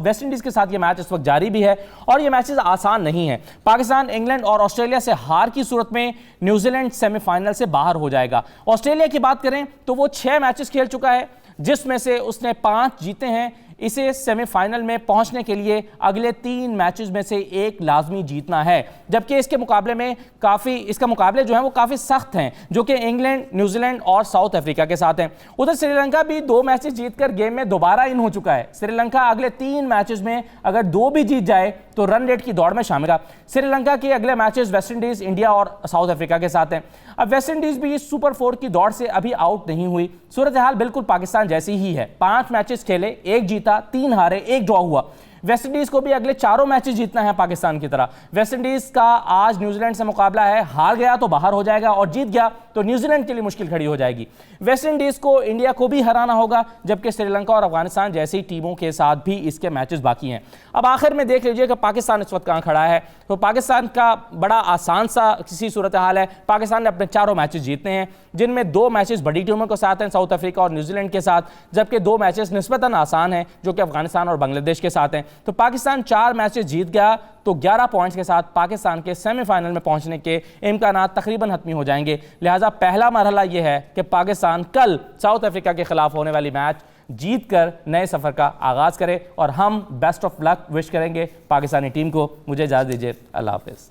वेस्ट इंडीज के साथ ये मैच इस वक्त जारी भी है और ये मैचेस आसान नहीं है। पाकिस्तान, इंग्लैंड और ऑस्ट्रेलिया से हार की सूरत में न्यूजीलैंड सेमीफाइनल से बाहर हो जाएगा। ऑस्ट्रेलिया की बात करें तो वो 6 मैचेस खेल चुका है, जिसमें से उसने 5 जीते हैं। इसे सेमीफाइनल में पहुंचने के लिए अगले 3 मैचेस में से 1 लाजमी जीतना है, जबकि इसके मुकाबले जो हैं वो काफ़ी सख्त हैं, जो कि इंग्लैंड, न्यूजीलैंड और साउथ अफ्रीका के साथ हैं। उधर श्रीलंका भी 2 मैचेस जीतकर गेम में दोबारा इन हो चुका है। श्रीलंका अगले 3 मैचेस में अगर 2 भी जीत जाए तो रन रेट की दौड़ में शामिल है। श्रीलंका के अगले मैचेस वेस्ट इंडीज, इंडिया और साउथ अफ्रीका के साथ हैं। अब वेस्ट इंडीज भी सुपर 4 की दौड़ से अभी आउट नहीं हुई। सूरत हाल बिल्कुल पाकिस्तान जैसी ही है। 5 मैचेस खेले, 1 जीता, 3 हारे, 1 ड्रॉ हुआ। वेस्ट इंडीज को भी अगले 4 मैचेस जीतना है पाकिस्तान की तरह। वेस्ट इंडीज का आज न्यूजीलैंड से मुकाबला है, हार गया तो बाहर हो जाएगा और जीत गया तो न्यूजीलैंड के लिए मुश्किल खड़ी हो जाएगी। वेस्ट इंडीज को इंडिया को भी हराना होगा, जबकि श्रीलंका और अफगानिस्तान जैसी टीमों के साथ भी इसके मैचेस बाकी हैं। अब आखिर में देख लीजिए कि पाकिस्तान इस वक्त कहां खड़ा है। तो पाकिस्तान का बड़ा आसान सा किसी सूरत हाल है। पाकिस्तान ने अपने 4 मैचेस जीतने हैं, जिनमें 2 मैचेस बड़ी टीमों के साथ हैं, साउथ अफ्रीका और न्यूजीलैंड के साथ, जबकि 2 मैचेस निस्बतन आसान हैं, जो कि अफगानिस्तान और बांग्लादेश के साथ हैं। तो पाकिस्तान 4 मैचेस जीत गया तो 11 पॉइंट्स के साथ पाकिस्तान के सेमीफाइनल में पहुंचने के इम्कानात तकरीबन हतमी हो जाएंगे। लिहाजा पहला मरहला यह है कि पाकिस्तान कल साउथ अफ्रीका के खिलाफ होने वाली मैच जीत कर नए सफ़र का आगाज़ करे और हम बेस्ट ऑफ लक विश करेंगे पाकिस्तानी टीम को। मुझे इजाज़त दीजिए, अल्लाह हाफिज़।